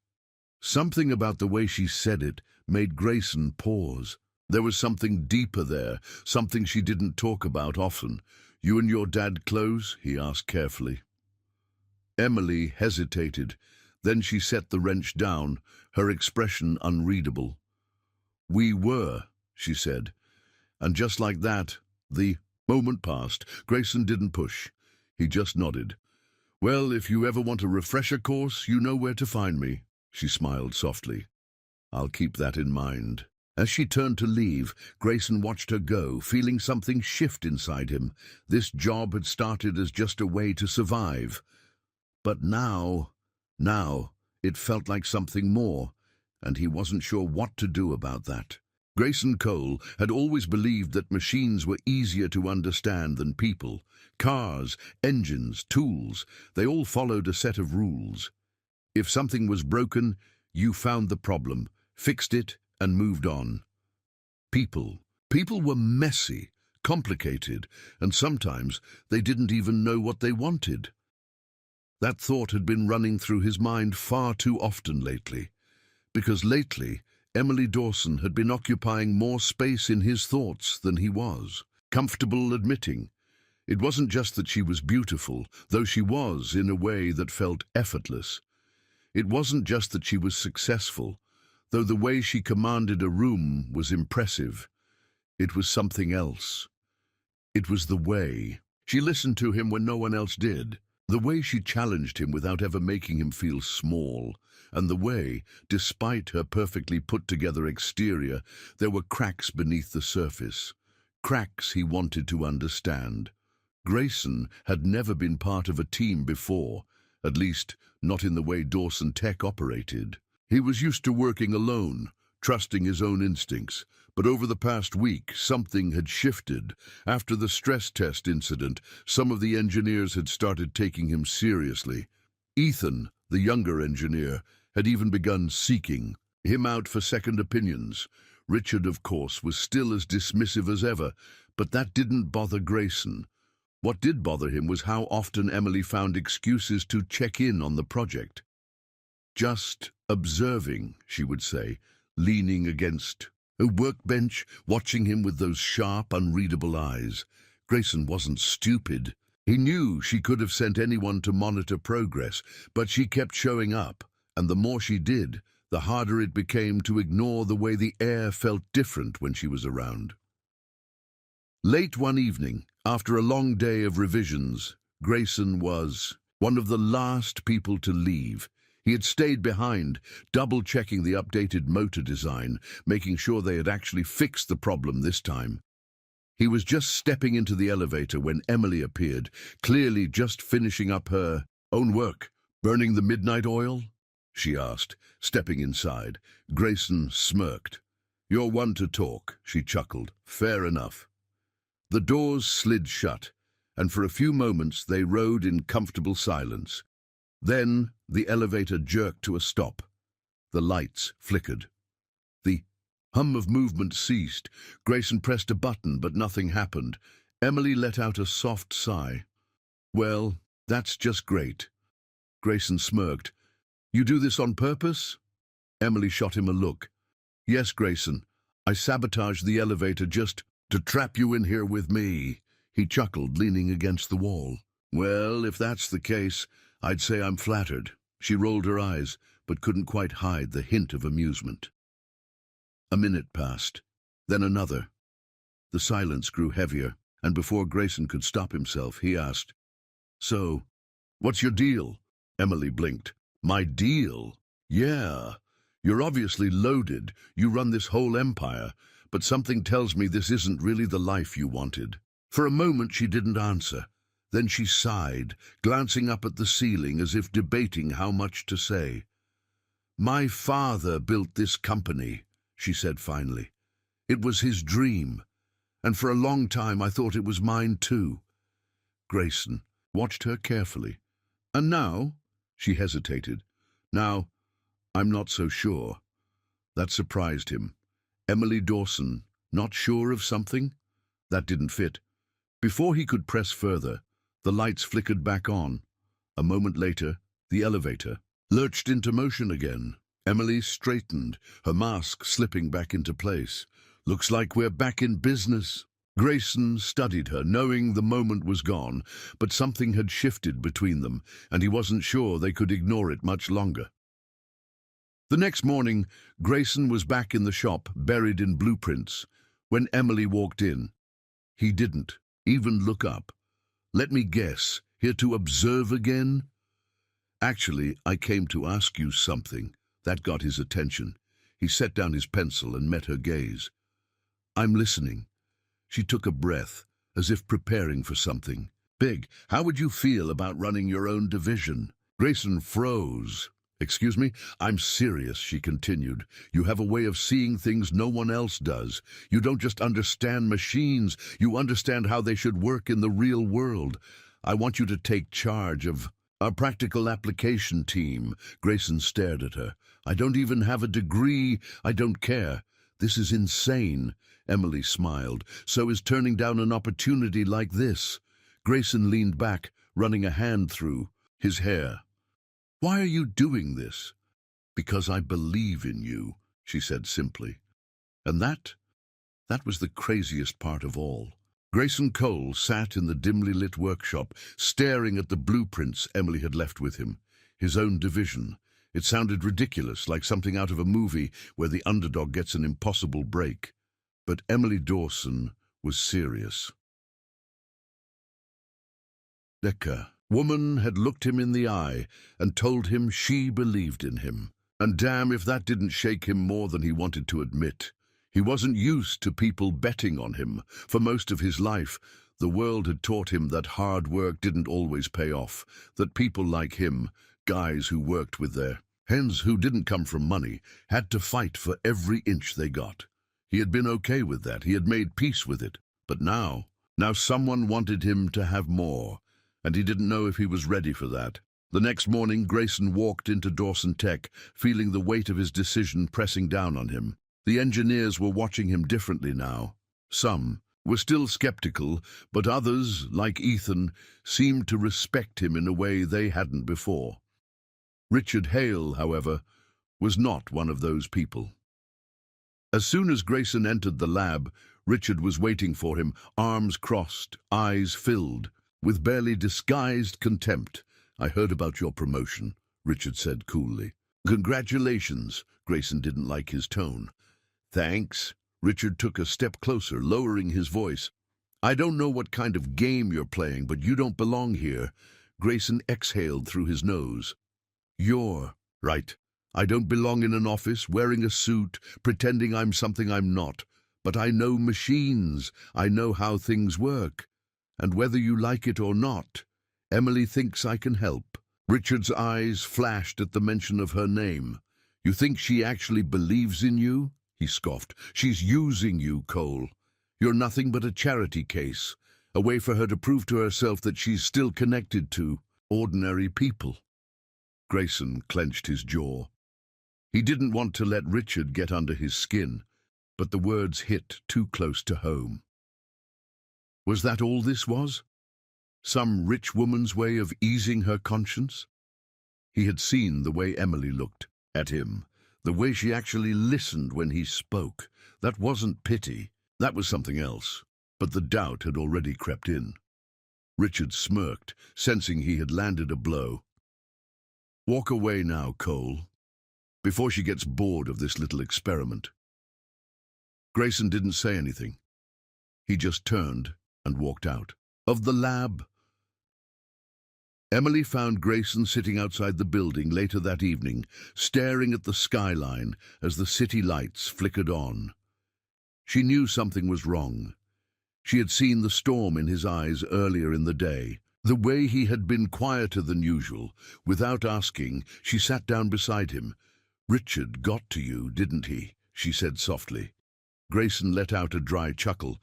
Something about the way she said it made Grayson pause. There was something deeper there, something she didn't talk about often. You and your dad close? He asked carefully. Emily hesitated. Then she set the wrench down, her expression unreadable. We were, she said. And just like that, the moment passed. Grayson didn't push. He just nodded. Well, if you ever want a refresher course, you know where to find me. She smiled softly. I'll keep that in mind. As she turned to leave, Grayson watched her go, feeling something shift inside him. This job had started as just a way to survive. But now, it felt like something more, and he wasn't sure what to do about that. Grayson Cole had always believed that machines were easier to understand than people. Cars, engines, tools, they all followed a set of rules. If something was broken, you found the problem, fixed it, and moved on. People were messy, complicated, and sometimes they didn't even know what they wanted. That thought had been running through his mind far too often lately, because lately Emily Dawson had been occupying more space in his thoughts than he was comfortable admitting. It wasn't just that she was beautiful, though she was in a way that felt effortless. It wasn't just that she was successful, though the way she commanded a room was impressive. It was something else. It was the way she listened to him when no one else did, the way she challenged him without ever making him feel small, and the way, despite her perfectly put-together exterior, there were cracks beneath the surface, cracks he wanted to understand. Grayson had never been part of a team before, at least not in the way Dawson Tech operated. He was used to working alone, trusting his own instincts, but over the past week something had shifted. After the stress test incident, some of the engineers had started taking him seriously. Ethan, the younger engineer, had even begun seeking him out for second opinions. Richard, of course, was still as dismissive as ever, but that didn't bother Grayson. What did bother him was how often Emily found excuses to check in on the project. Just observing, she would say, leaning against a workbench, watching him with those sharp, unreadable eyes. Grayson wasn't stupid. He knew she could have sent anyone to monitor progress, but she kept showing up, and the more she did, the harder it became to ignore the way the air felt different when she was around. Late one evening, after a long day of revisions, Grayson was one of the last people to leave. He had stayed behind, double-checking the updated motor design, making sure they had actually fixed the problem this time. He was just stepping into the elevator when Emily appeared, clearly just finishing up her own work. "Burning the midnight oil?" she asked, stepping inside. Grayson smirked. "You're one to talk," she chuckled. "Fair enough." The doors slid shut, and for a few moments they rode in comfortable silence. Then the elevator jerked to a stop. The lights flickered. The hum of movement ceased. Grayson pressed a button, but nothing happened. Emily let out a soft sigh. "Well, that's just great." Grayson smirked. "You do this on purpose?" Emily shot him a look. "Yes, Grayson. I sabotaged the elevator just to trap you in here with me." He chuckled, leaning against the wall. "Well, if that's the case, I'd say I'm flattered." She rolled her eyes, but couldn't quite hide the hint of amusement. A minute passed, then another. The silence grew heavier, and before Grayson could stop himself, he asked, "So, what's your deal?" Emily blinked. "My deal? Yeah. You're obviously loaded. You run this whole empire, but something tells me this isn't really the life you wanted." For a moment she didn't answer. Then she sighed, glancing up at the ceiling as if debating how much to say. "My father built this company," she said finally. "It was his dream, and for a long time I thought it was mine too." Grayson watched her carefully. "And now?" She hesitated. "Now, I'm not so sure." That surprised him. Emily Dawson, not sure of something? That didn't fit. Before he could press further, the lights flickered back on. A moment later, the elevator lurched into motion again. Emily straightened, her mask slipping back into place. "Looks like we're back in business." Grayson studied her, knowing the moment was gone, but something had shifted between them, and he wasn't sure they could ignore it much longer. The next morning, Grayson was back in the shop, buried in blueprints. When Emily walked in, he didn't even look up. "Let me guess, here to observe again?" "Actually, I came to ask you something." That got his attention. He set down his pencil and met her gaze. "I'm listening." She took a breath, as if preparing for something. "Big, how would you feel about running your own division?" Grayson froze. "Excuse me? I'm serious," she continued. "You have a way of seeing things no one else does. You don't just understand machines, you understand how they should work in the real world. I want you to take charge of our practical application team." Grayson stared at her. "I don't even have a degree. I don't care. This is insane. Emily smiled. So is turning down an opportunity like this. Grayson leaned back, running a hand through his hair. Why are you doing this? Because I believe in you, she said simply. And that was the craziest part of all. Grayson Cole sat in the dimly lit workshop, staring at the blueprints Emily had left with him. His own division. It sounded ridiculous, like something out of a movie where the underdog gets an impossible break. But Emily Dawson was serious. Decker. Woman had looked him in the eye and told him she believed in him. And damn if that didn't shake him more than he wanted to admit. He wasn't used to people betting on him. For most of his life, the world had taught him that hard work didn't always pay off, that people like him, guys who worked with their hands who didn't come from money, had to fight for every inch they got. He had been okay with that. He had made peace with it. But now someone wanted him to have more, and he didn't know if he was ready for that. The next morning, Grayson walked into Dawson Tech, feeling the weight of his decision pressing down on him. The engineers were watching him differently now. Some were still skeptical, but others, like Ethan, seemed to respect him in a way they hadn't before. Richard Hale, however, was not one of those people. As soon as Grayson entered the lab, Richard was waiting for him, arms crossed, eyes filled, with barely disguised contempt. I heard about your promotion, Richard said coolly. Congratulations. Grayson didn't like his tone. Thanks. Richard took a step closer, lowering his voice. I don't know what kind of game you're playing, but you don't belong here. Grayson exhaled through his nose. You're right. I don't belong in an office, wearing a suit, pretending I'm something I'm not. But I know machines. I know how things work. And whether you like it or not, Emily thinks I can help. Richard's eyes flashed at the mention of her name. You think she actually believes in you? He scoffed. She's using you, Cole. You're nothing but a charity case, a way for her to prove to herself that she's still connected to ordinary people. Grayson clenched his jaw. He didn't want to let Richard get under his skin, but the words hit too close to home. Was that all this was? Some rich woman's way of easing her conscience? He had seen the way Emily looked at him, the way she actually listened when he spoke. That wasn't pity, that was something else. But the doubt had already crept in. Richard smirked, sensing he had landed a blow. Walk away now, Cole, before she gets bored of this little experiment. Grayson didn't say anything. He just turned and walked out. Of the lab. Emily found Grayson sitting outside the building later that evening, staring at the skyline as the city lights flickered on. She knew something was wrong. She had seen the storm in his eyes earlier in the day. The way he had been quieter than usual. Without asking, she sat down beside him. Richard got to you, didn't he? She said softly. Grayson let out a dry chuckle.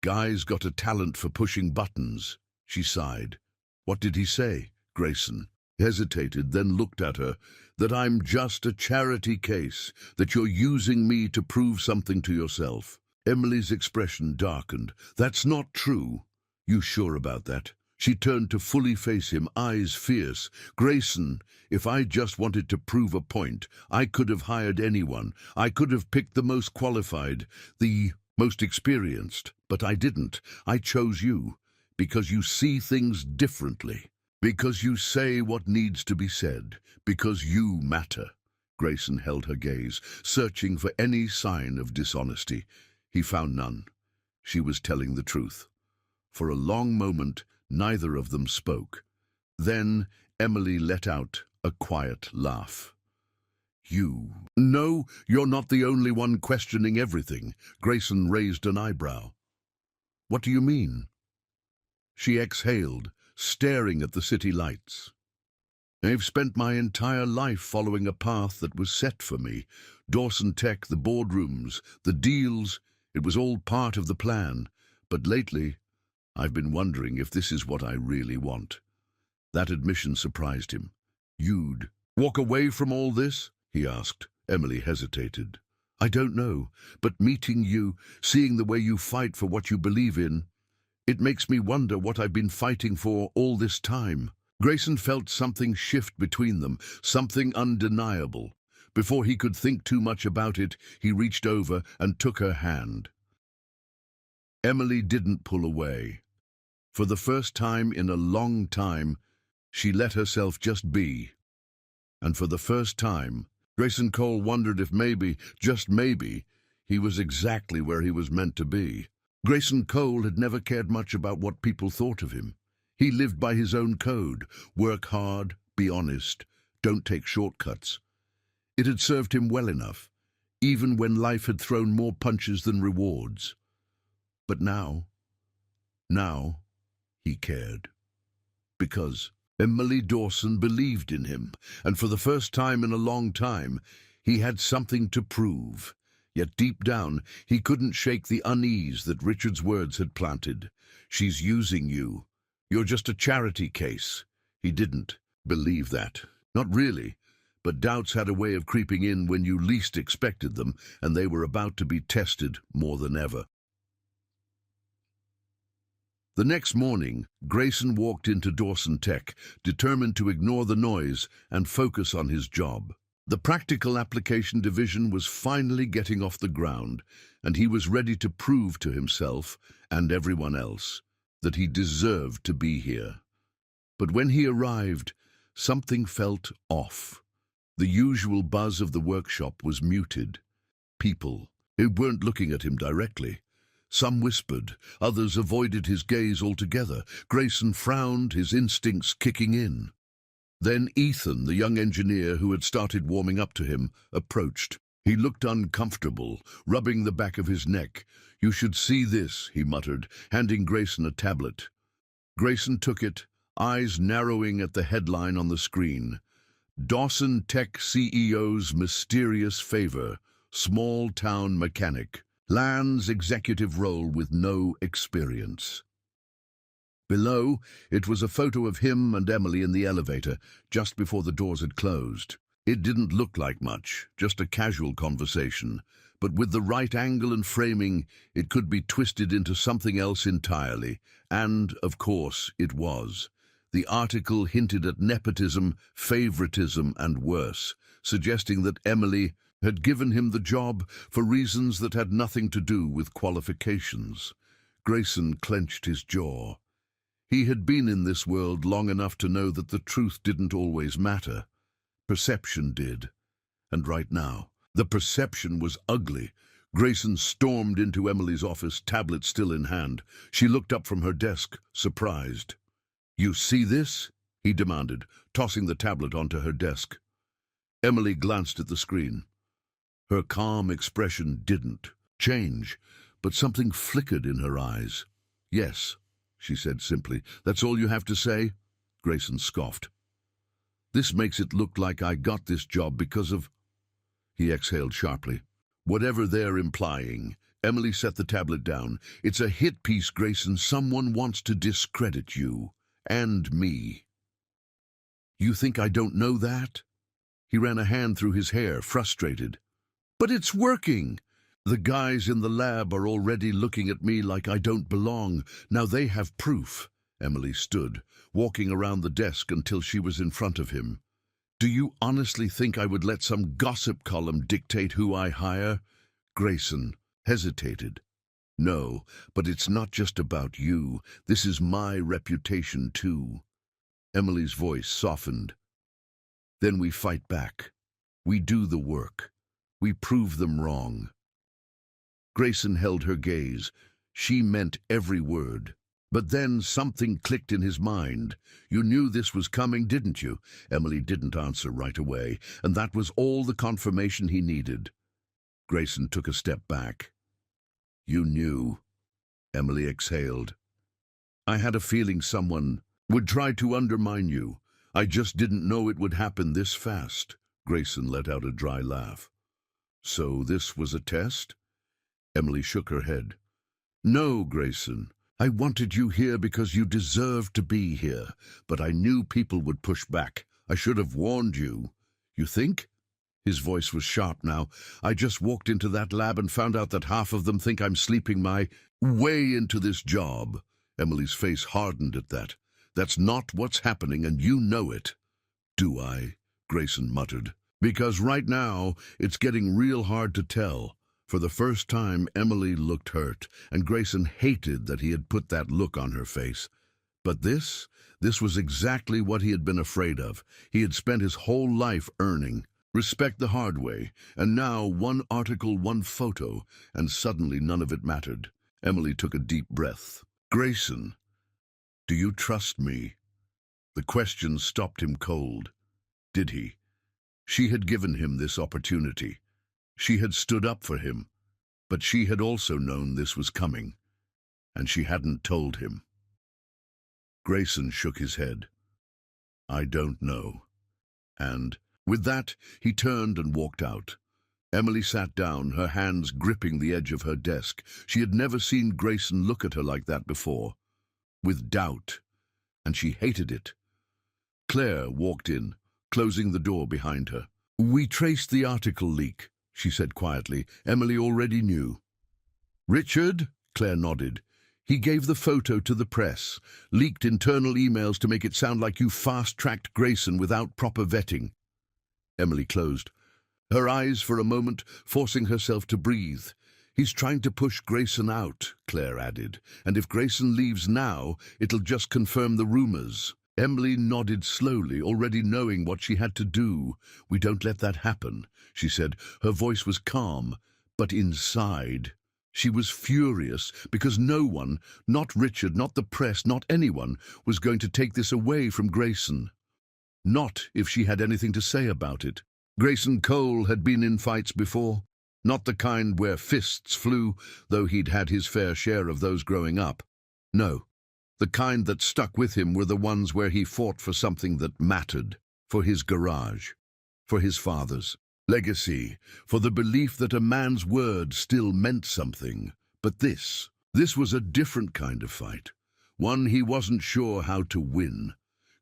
Guy's got a talent for pushing buttons, she sighed. What did he say? Grayson hesitated, then looked at her. That I'm just a charity case, that you're using me to prove something to yourself. Emily's expression darkened. That's not true. You sure about that? She turned to fully face him, eyes fierce. Grayson, if I just wanted to prove a point, I could have hired anyone. I could have picked the most qualified, the most experienced. But I didn't. I chose you. Because you see things differently. Because you say what needs to be said. Because you matter. Grayson held her gaze, searching for any sign of dishonesty. He found none. She was telling the truth. For a long moment, neither of them spoke. Then Emily let out a quiet laugh. You? No, you're not the only one questioning everything. Grayson raised an eyebrow. What do you mean? She exhaled, staring at the city lights. I've spent my entire life following a path that was set for me. Dawson Tech, the boardrooms, the deals, it was all part of the plan. But lately, I've been wondering if this is what I really want. That admission surprised him. You'd walk away from all this? He asked. Emily hesitated. I don't know, but meeting you, seeing the way you fight for what you believe in, it makes me wonder what I've been fighting for all this time. Grayson felt something shift between them, something undeniable. Before he could think too much about it, he reached over and took her hand. Emily didn't pull away. For the first time in a long time, she let herself just be. And for the first time, Grayson Cole wondered if maybe, just maybe, he was exactly where he was meant to be. Grayson Cole had never cared much about what people thought of him. He lived by his own code: work hard, be honest, don't take shortcuts. It had served him well enough, even when life had thrown more punches than rewards. But now, he cared. Because Emily Dawson believed in him, and for the first time in a long time, he had something to prove. Yet deep down, he couldn't shake the unease that Richard's words had planted. She's using you. You're just a charity case. He didn't believe that. Not really. But doubts had a way of creeping in when you least expected them, and they were about to be tested more than ever. The next morning, Grayson walked into Dawson Tech, determined to ignore the noise and focus on his job. The practical application division was finally getting off the ground, and he was ready to prove to himself and everyone else that he deserved to be here. But when he arrived, something felt off. The usual buzz of the workshop was muted. People, who weren't looking at him directly. Some whispered, others avoided his gaze altogether. Grayson frowned, his instincts kicking in. Then Ethan, the young engineer who had started warming up to him, approached. He looked uncomfortable, rubbing the back of his neck. "You should see this," he muttered, handing Grayson a tablet. Grayson took it, eyes narrowing at the headline on the screen. Dawson Tech CEO's mysterious favor, small-town mechanic. Lands executive role with no experience. Below, it was a photo of him and Emily in the elevator, just before the doors had closed. It didn't look like much, just a casual conversation, but with the right angle and framing, it could be twisted into something else entirely, and, of course, it was. The article hinted at nepotism, favoritism, and worse, suggesting that Emily had given him the job for reasons that had nothing to do with qualifications. Grayson clenched his jaw. He had been in this world long enough to know that the truth didn't always matter. Perception did. And right now, the perception was ugly. Grayson stormed into Emily's office, tablet still in hand. She looked up from her desk, surprised. "You see this?" he demanded, tossing the tablet onto her desk. Emily glanced at the screen. Her calm expression didn't change, but something flickered in her eyes. "Yes," she said simply. "That's all you have to say?" Grayson scoffed. "This makes it look like I got this job because of—" He exhaled sharply. "Whatever they're implying." Emily set the tablet down. "It's a hit piece, Grayson. Someone wants to discredit you. And me." "You think I don't know that?" He ran a hand through his hair, frustrated. "But it's working! The guys in the lab are already looking at me like I don't belong. Now they have proof." Emily stood, walking around the desk until she was in front of him. "Do you honestly think I would let some gossip column dictate who I hire?" Grayson hesitated. "No, but it's not just about you. This is my reputation too." Emily's voice softened. "Then we fight back. We do the work. We prove them wrong." Grayson held her gaze. She meant every word. But then something clicked in his mind. "You knew this was coming, didn't you?" Emily didn't answer right away, and that was all the confirmation he needed. Grayson took a step back. "You knew," Emily exhaled. "I had a feeling someone would try to undermine you. I just didn't know it would happen this fast." Grayson let out a dry laugh. "So this was a test?" Emily shook her head. "No, Grayson. I wanted you here because you deserved to be here, but I knew people would push back. I should have warned you." "You think?" His voice was sharp now. I just walked into that lab and found out that half of them think I'm sleeping my way into this job. Emily's face hardened at that. That's not what's happening, and you know it. Do I? Grayson muttered. Because right now, it's getting real hard to tell. For the first time, Emily looked hurt, and Grayson hated that he had put that look on her face. But this was exactly what he had been afraid of. He had spent his whole life earning respect the hard way, and now one article, one photo, and suddenly none of it mattered. Emily took a deep breath. Grayson, do you trust me? The question stopped him cold. Did he? She had given him this opportunity. She had stood up for him, but she had also known this was coming, and she hadn't told him. Grayson shook his head. I don't know. And with that, he turned and walked out. Emily sat down, her hands gripping the edge of her desk. She had never seen Grayson look at her like that before, with doubt, and she hated it. Claire walked in, closing the door behind her. We traced the article leak, she said quietly. Emily already knew. Richard? Claire nodded. He gave the photo to the press, leaked internal emails to make it sound like you fast-tracked Grayson without proper vetting. Emily closed, her eyes for a moment forcing herself to breathe. He's trying to push Grayson out, Claire added, and if Grayson leaves now, it'll just confirm the rumors. Emily nodded slowly, already knowing what she had to do. We don't let that happen, she said. Her voice was calm, but inside she was furious because no one, not Richard, not the press, not anyone, was going to take this away from Grayson. Not if she had anything to say about it. Grayson Cole had been in fights before, not the kind where fists flew, though he'd had his fair share of those growing up. No, the kind that stuck with him were the ones where he fought for something that mattered, for his garage, for his father's legacy, for the belief that a man's word still meant something. But this was a different kind of fight, one he wasn't sure how to win.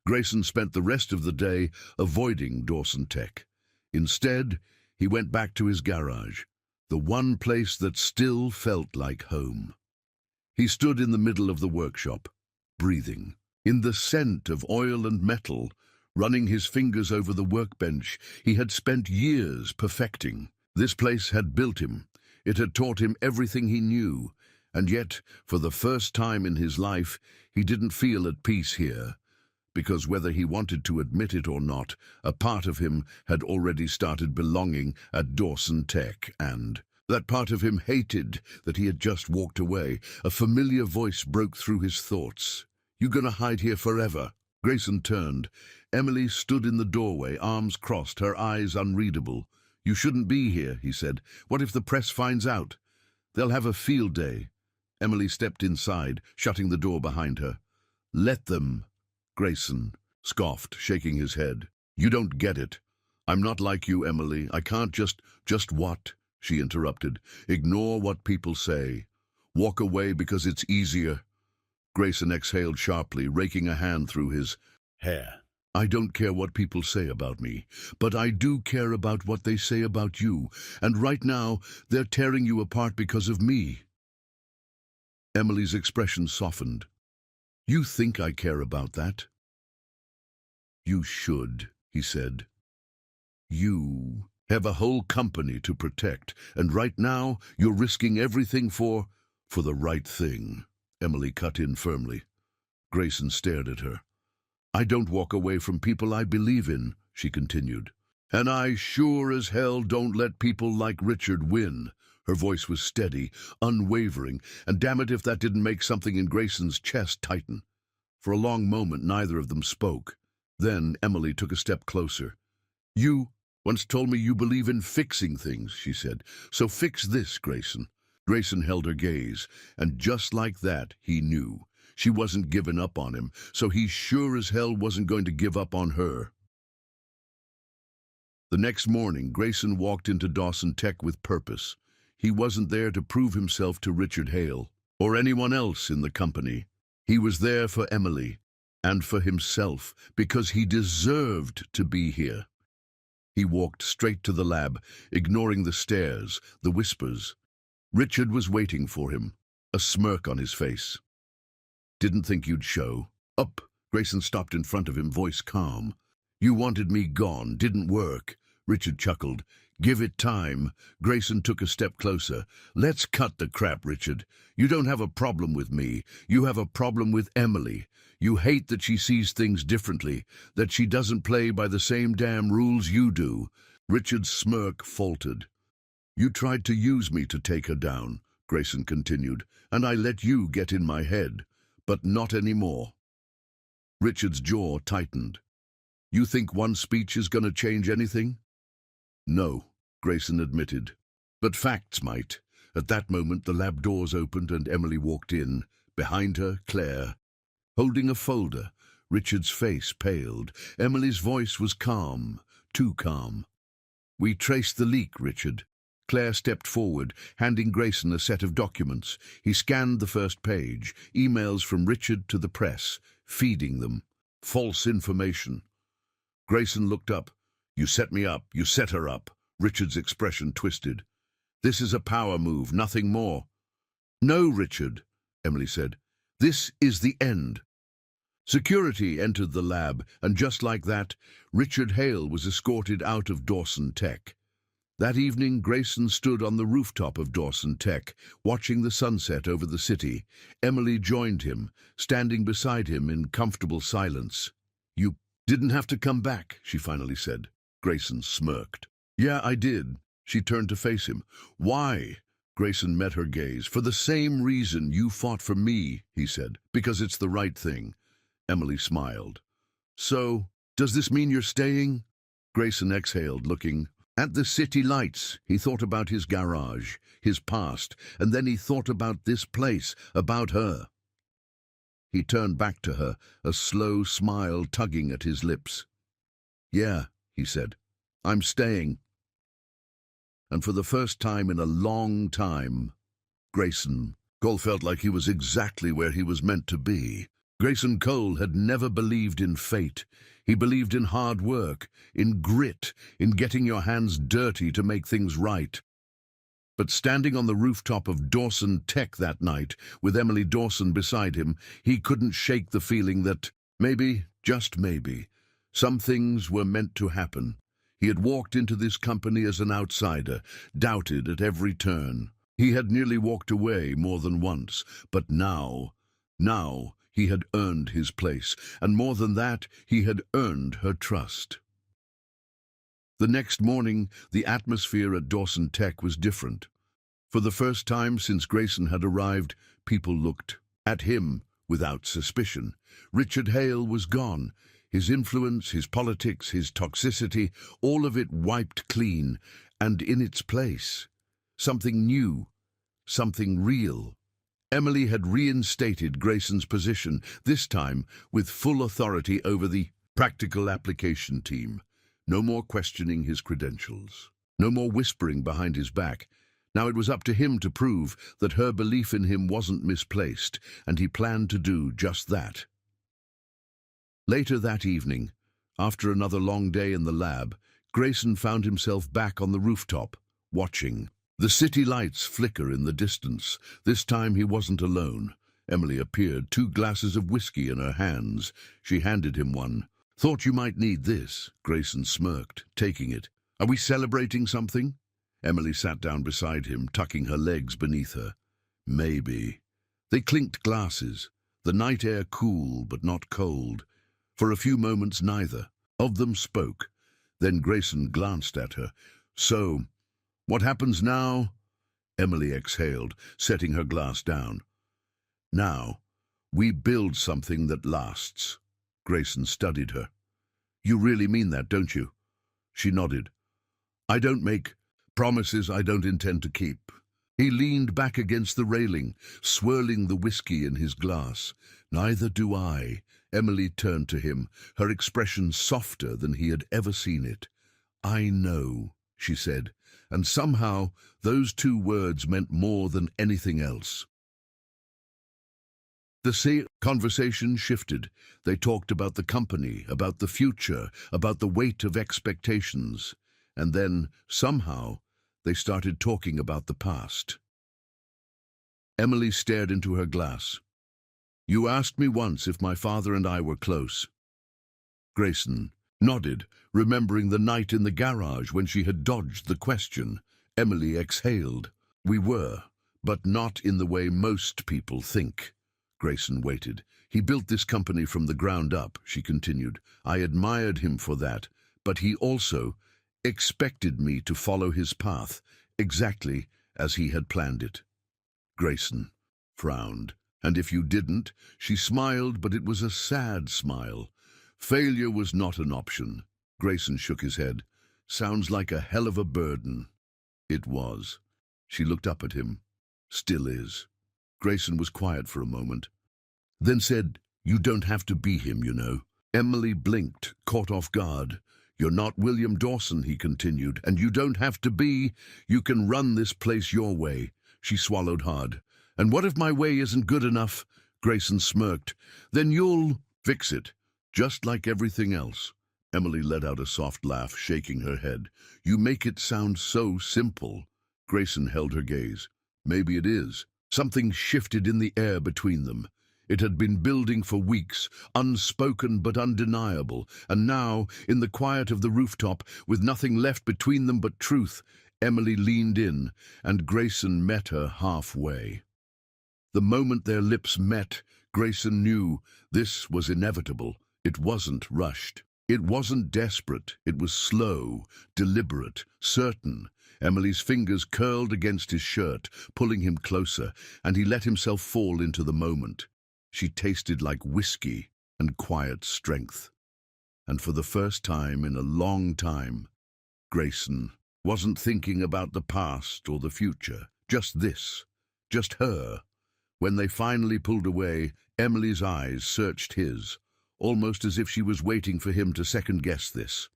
Grayson spent the rest of the day avoiding Dawson Tech. Instead, he went back to his garage, the one place that still felt like home. He stood in the middle of the workshop, breathing, in the scent of oil and metal, running his fingers over the workbench he had spent years perfecting. This place had built him. It had taught him everything he knew, and yet, for the first time in his life, he didn't feel at peace here. Because whether he wanted to admit it or not, a part of him had already started belonging at Dawson Tech, and that part of him hated that he had just walked away. A familiar voice broke through his thoughts. You gonna hide here forever? Grayson turned. Emily stood in the doorway, arms crossed, her eyes unreadable. You shouldn't be here, he said. What if the press finds out? They'll have a field day. Emily stepped inside, shutting the door behind her. Let them. Grayson scoffed, shaking his head. You don't get it. I'm not like you, Emily. I can't just what? She interrupted. Ignore what people say. Walk away because it's easier. Grayson exhaled sharply, raking a hand through his hair. I don't care what people say about me, but I do care about what they say about you, and right now they're tearing you apart because of me. Emily's expression softened. You think I care about that? You should, he said. You have a whole company to protect, and right now you're risking everything for the right thing. Emily cut in firmly. Grayson stared at her. I don't walk away from people I believe in, she continued. And I sure as hell don't let people like Richard win. Her voice was steady, unwavering, and damn it if that didn't make something in Grayson's chest tighten. For a long moment, neither of them spoke. Then Emily took a step closer. You once told me you believe in fixing things, she said. So fix this, Grayson. Grayson held her gaze, and just like that, he knew. She wasn't giving up on him, so he sure as hell wasn't going to give up on her. The next morning, Grayson walked into Dawson Tech with purpose. He wasn't there to prove himself to Richard Hale, or anyone else in the company. He was there for Emily, and for himself, because he deserved to be here. He walked straight to the lab, ignoring the stares, the whispers. Richard was waiting for him, a smirk on his face. "Didn't think you'd show." "Up!" Grayson stopped in front of him, voice calm. "You wanted me gone, didn't work." Richard chuckled. "Give it time." Grayson took a step closer. "Let's cut the crap, Richard. You don't have a problem with me. You have a problem with Emily. You hate that she sees things differently, that she doesn't play by the same damn rules you do." Richard's smirk faltered. "You tried to use me to take her down," Grayson continued, "and I let you get in my head. But not anymore." Richard's jaw tightened. "You think one speech is going to change anything?" "No," Grayson admitted. "But facts might." At that moment, the lab doors opened and Emily walked in. Behind her, Claire, holding a folder. Richard's face paled. Emily's voice was calm, too calm. "We traced the leak, Richard." Claire stepped forward, handing Grayson a set of documents. He scanned the first page, emails from Richard to the press, feeding them. False information. Grayson looked up. "You set me up. You set her up." Richard's expression twisted. "This is a power move, nothing more." "No, Richard," Emily said. "This is the end." Security entered the lab, and just like that, Richard Hale was escorted out of Dawson Tech. That evening, Grayson stood on the rooftop of Dawson Tech, watching the sunset over the city. Emily joined him, standing beside him in comfortable silence. "You didn't have to come back," she finally said. Grayson smirked. "Yeah, I did." She turned to face him. "Why?" Grayson met her gaze. "For the same reason you fought for me," he said. "Because it's the right thing." Emily smiled. "So, does this mean you're staying?" Grayson exhaled, looking at the city lights. He thought about his garage, his past, and then he thought about this place, about her. He turned back to her, a slow smile tugging at his lips. "Yeah," he said, "I'm staying." And for the first time in a long time, Cole felt like he was exactly where he was meant to be. Grayson Cole had never believed in fate. He believed in hard work, in grit, in getting your hands dirty to make things right. But standing on the rooftop of Dawson Tech that night, with Emily Dawson beside him, he couldn't shake the feeling that maybe, just maybe, some things were meant to happen. He had walked into this company as an outsider, doubted at every turn. He had nearly walked away more than once, but now he had earned his place, and more than that, he had earned her trust. The next morning, the atmosphere at Dawson Tech was different. For the first time since Grayson had arrived, people looked at him without suspicion. Richard Hale was gone. His influence, his politics, his toxicity, all of it wiped clean, and in its place, something new, something real. Emily had reinstated Grayson's position, this time with full authority over the practical application team. No more questioning his credentials. No more whispering behind his back. Now it was up to him to prove that her belief in him wasn't misplaced, and he planned to do just that. Later that evening, after another long day in the lab, Grayson found himself back on the rooftop, watching. The city lights flicker in the distance. This time he wasn't alone. Emily appeared, 2 glasses of whiskey in her hands. She handed him one. "Thought you might need this," Grayson smirked, taking it. "Are we celebrating something?" Emily sat down beside him, tucking her legs beneath her. "Maybe." They clinked glasses, the night air cool but not cold. For a few moments neither of them spoke. Then Grayson glanced at her. "So, what happens now?" Emily exhaled, setting her glass down. "Now, we build something that lasts." Grayson studied her. "You really mean that, don't you?" She nodded. "I don't make promises I don't intend to keep." He leaned back against the railing, swirling the whiskey in his glass. "Neither do I." Emily turned to him, her expression softer than he had ever seen it. "I know," she said, and somehow those 2 words meant more than anything else. The conversation shifted. They talked about the company, about the future, about the weight of expectations. And then, somehow, they started talking about the past. Emily stared into her glass. "You asked me once if my father and I were close." Grayson nodded, remembering the night in the garage when she had dodged the question. Emily exhaled. "We were, but not in the way most people think." Grayson waited. "He built this company from the ground up," she continued. "I admired him for that, but he also expected me to follow his path, exactly as he had planned it." Grayson frowned. "And if you didn't?" She smiled, but it was a sad smile. Failure was not an option. Grayson shook his head. "Sounds like a hell of a burden." It was. She looked up at him. "Still is." Grayson was quiet for a moment, then said, "You don't have to be him, you know." Emily blinked, caught off guard. "You're not William Dawson," he continued, "and you don't have to be. You can run this place your way." She swallowed hard. "And what if my way isn't good enough?" Grayson smirked. "Then you'll fix it, just like everything else." Emily let out a soft laugh, shaking her head. "You make it sound so simple." Grayson held her gaze. "Maybe it is." Something shifted in the air between them. It had been building for weeks, unspoken but undeniable, and now, in the quiet of the rooftop, with nothing left between them but truth, Emily leaned in, and Grayson met her halfway. The moment their lips met, Grayson knew this was inevitable. It wasn't rushed. It wasn't desperate. It was slow, deliberate, certain. Emily's fingers curled against his shirt, pulling him closer, and he let himself fall into the moment. She tasted like whiskey and quiet strength. And for the first time in a long time, Grayson wasn't thinking about the past or the future. Just this. Just her. When they finally pulled away, Emily's eyes searched his, almost as if she was waiting for him to second-guess this.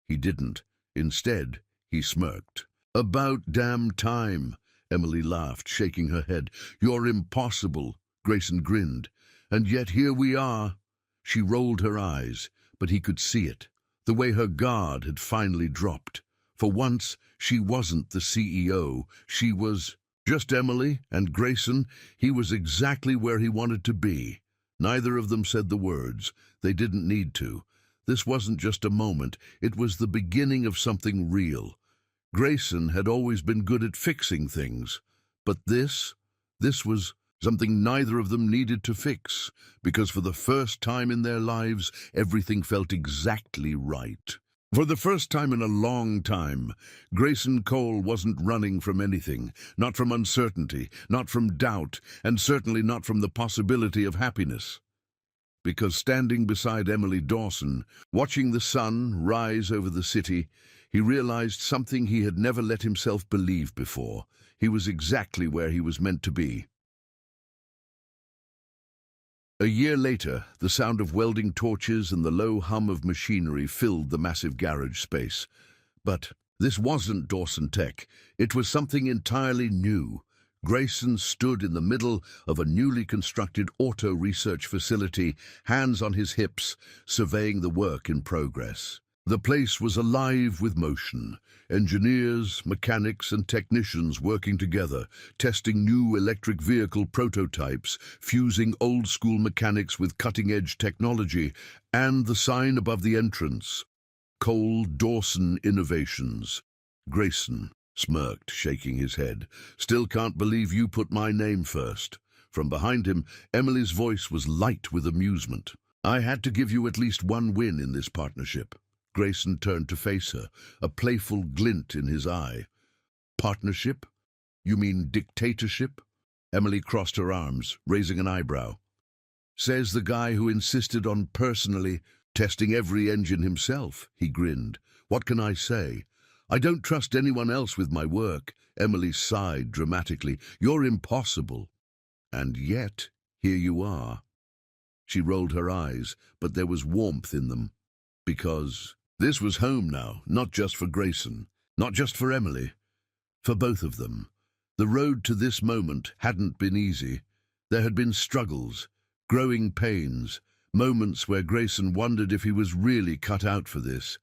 He didn't. Instead, he smirked. "About damn time," Emily laughed, shaking her head. "You're impossible." Grayson grinned. "And yet here we are." She rolled her eyes, but he could see it. The way her guard had finally dropped. For once, she wasn't the CEO. She was just Emily, and Grayson, he was exactly where he wanted to be. Neither of them said the words. They didn't need to. This wasn't just a moment. It was the beginning of something real. Grayson had always been good at fixing things. But this was something neither of them needed to fix, because for the first time in their lives, everything felt exactly right. For the first time in a long time, Grayson Cole wasn't running from anything, not from uncertainty, not from doubt, and certainly not from the possibility of happiness. Because standing beside Emily Dawson, watching the sun rise over the city, he realized something he had never let himself believe before. He was exactly where he was meant to be. A year later, the sound of welding torches and the low hum of machinery filled the massive garage space. But this wasn't Dawson Tech. It was something entirely new. Grayson stood in the middle of a newly constructed auto research facility, hands on his hips, surveying the work in progress. The place was alive with motion. Engineers, mechanics, and technicians working together, testing new electric vehicle prototypes, fusing old-school mechanics with cutting-edge technology, and the sign above the entrance, Cole Dawson Innovations. Grayson smirked, shaking his head. "Still can't believe you put my name first." From behind him, Emily's voice was light with amusement. "I had to give you at least one win in this partnership." Grayson turned to face her, a playful glint in his eye. "Partnership? You mean dictatorship?" Emily crossed her arms, raising an eyebrow. "Says the guy who insisted on personally testing every engine himself," he grinned. "What can I say? I don't trust anyone else with my work." Emily sighed dramatically. "You're impossible. And yet, here you are." She rolled her eyes, but there was warmth in them. Because this was home now, not just for Grayson, not just for Emily, for both of them. The road to this moment hadn't been easy. There had been struggles, growing pains, moments where Grayson wondered if he was really cut out for this.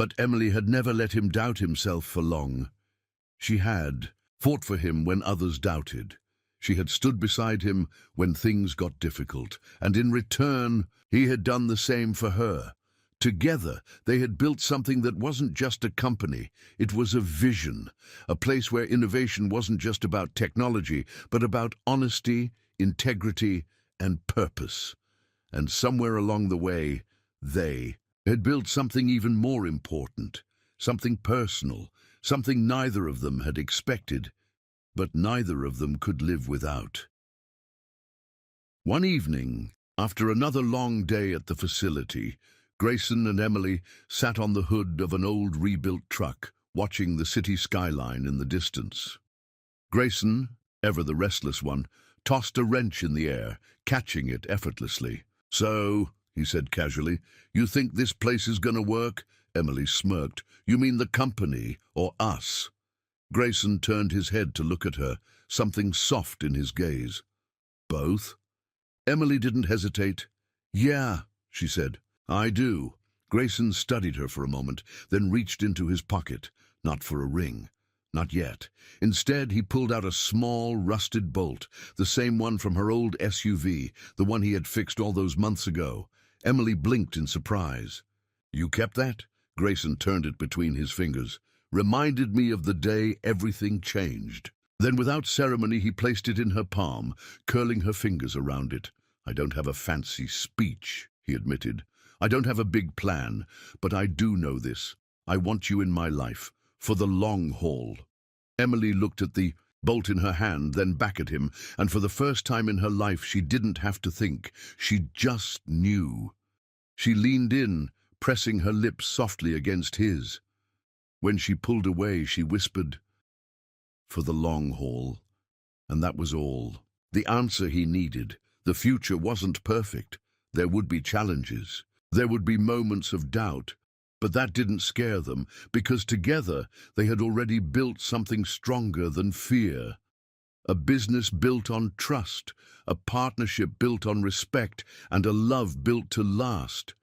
But Emily had never let him doubt himself for long. She had fought for him when others doubted. She had stood beside him when things got difficult, and in return, he had done the same for her. Together, they had built something that wasn't just a company, it was a vision, a place where innovation wasn't just about technology, but about honesty, integrity, and purpose. And somewhere along the way, they had built something even more important, something personal, something neither of them had expected, but neither of them could live without. One evening, after another long day at the facility, Grayson and Emily sat on the hood of an old rebuilt truck, watching the city skyline in the distance. Grayson, ever the restless one, tossed a wrench in the air, catching it effortlessly. "So," he said casually, "you think this place is gonna work?" Emily smirked. "You mean the company, or us?" Grayson turned his head to look at her, something soft in his gaze. "Both?" Emily didn't hesitate. "Yeah," she said, "I do." Grayson studied her for a moment, then reached into his pocket. Not for a ring. Not yet. Instead, he pulled out a small, rusted bolt, the same one from her old SUV, the one he had fixed all those months ago. Emily blinked in surprise. "You kept that?" Grayson turned it between his fingers. "Reminded me of the day everything changed." Then without ceremony he placed it in her palm, curling her fingers around it. "I don't have a fancy speech," he admitted. "I don't have a big plan, but I do know this. I want you in my life, for the long haul." Emily looked at the bolt in her hand, then back at him, and for the first time in her life she didn't have to think. She just knew. She leaned in, pressing her lips softly against his. When she pulled away, she whispered, "For the long haul." And that was all. The answer he needed. The future wasn't perfect. There would be challenges. There would be moments of doubt. But that didn't scare them, because together they had already built something stronger than fear. A business built on trust, a partnership built on respect, and a love built to last.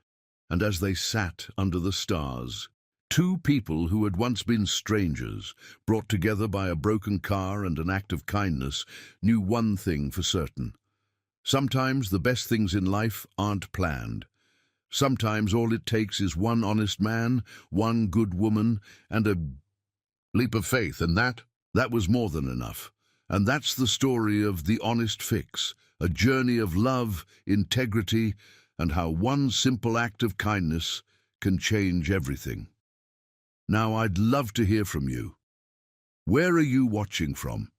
And as they sat under the stars, two people who had once been strangers, brought together by a broken car and an act of kindness, knew one thing for certain. Sometimes the best things in life aren't planned. Sometimes all it takes is one honest man, one good woman, and a leap of faith, and that was more than enough. And that's the story of The Honest Fix, a journey of love, integrity, and how one simple act of kindness can change everything. Now, I'd love to hear from you. Where are you watching from?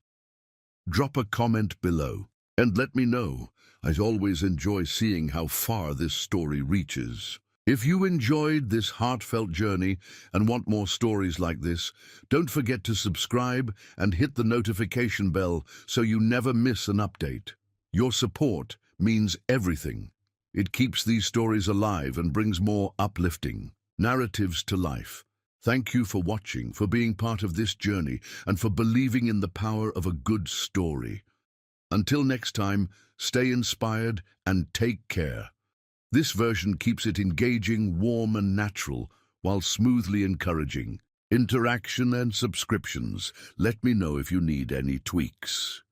Drop a comment below and let me know. I always enjoy seeing how far this story reaches. If you enjoyed this heartfelt journey and want more stories like this, don't forget to subscribe and hit the notification bell so you never miss an update. Your support means everything. It keeps these stories alive and brings more uplifting narratives to life. Thank you for watching, for being part of this journey, and for believing in the power of a good story. Until next time, stay inspired and take care. This version keeps it engaging, warm and natural, while smoothly encouraging interaction and subscriptions. Let me know if you need any tweaks.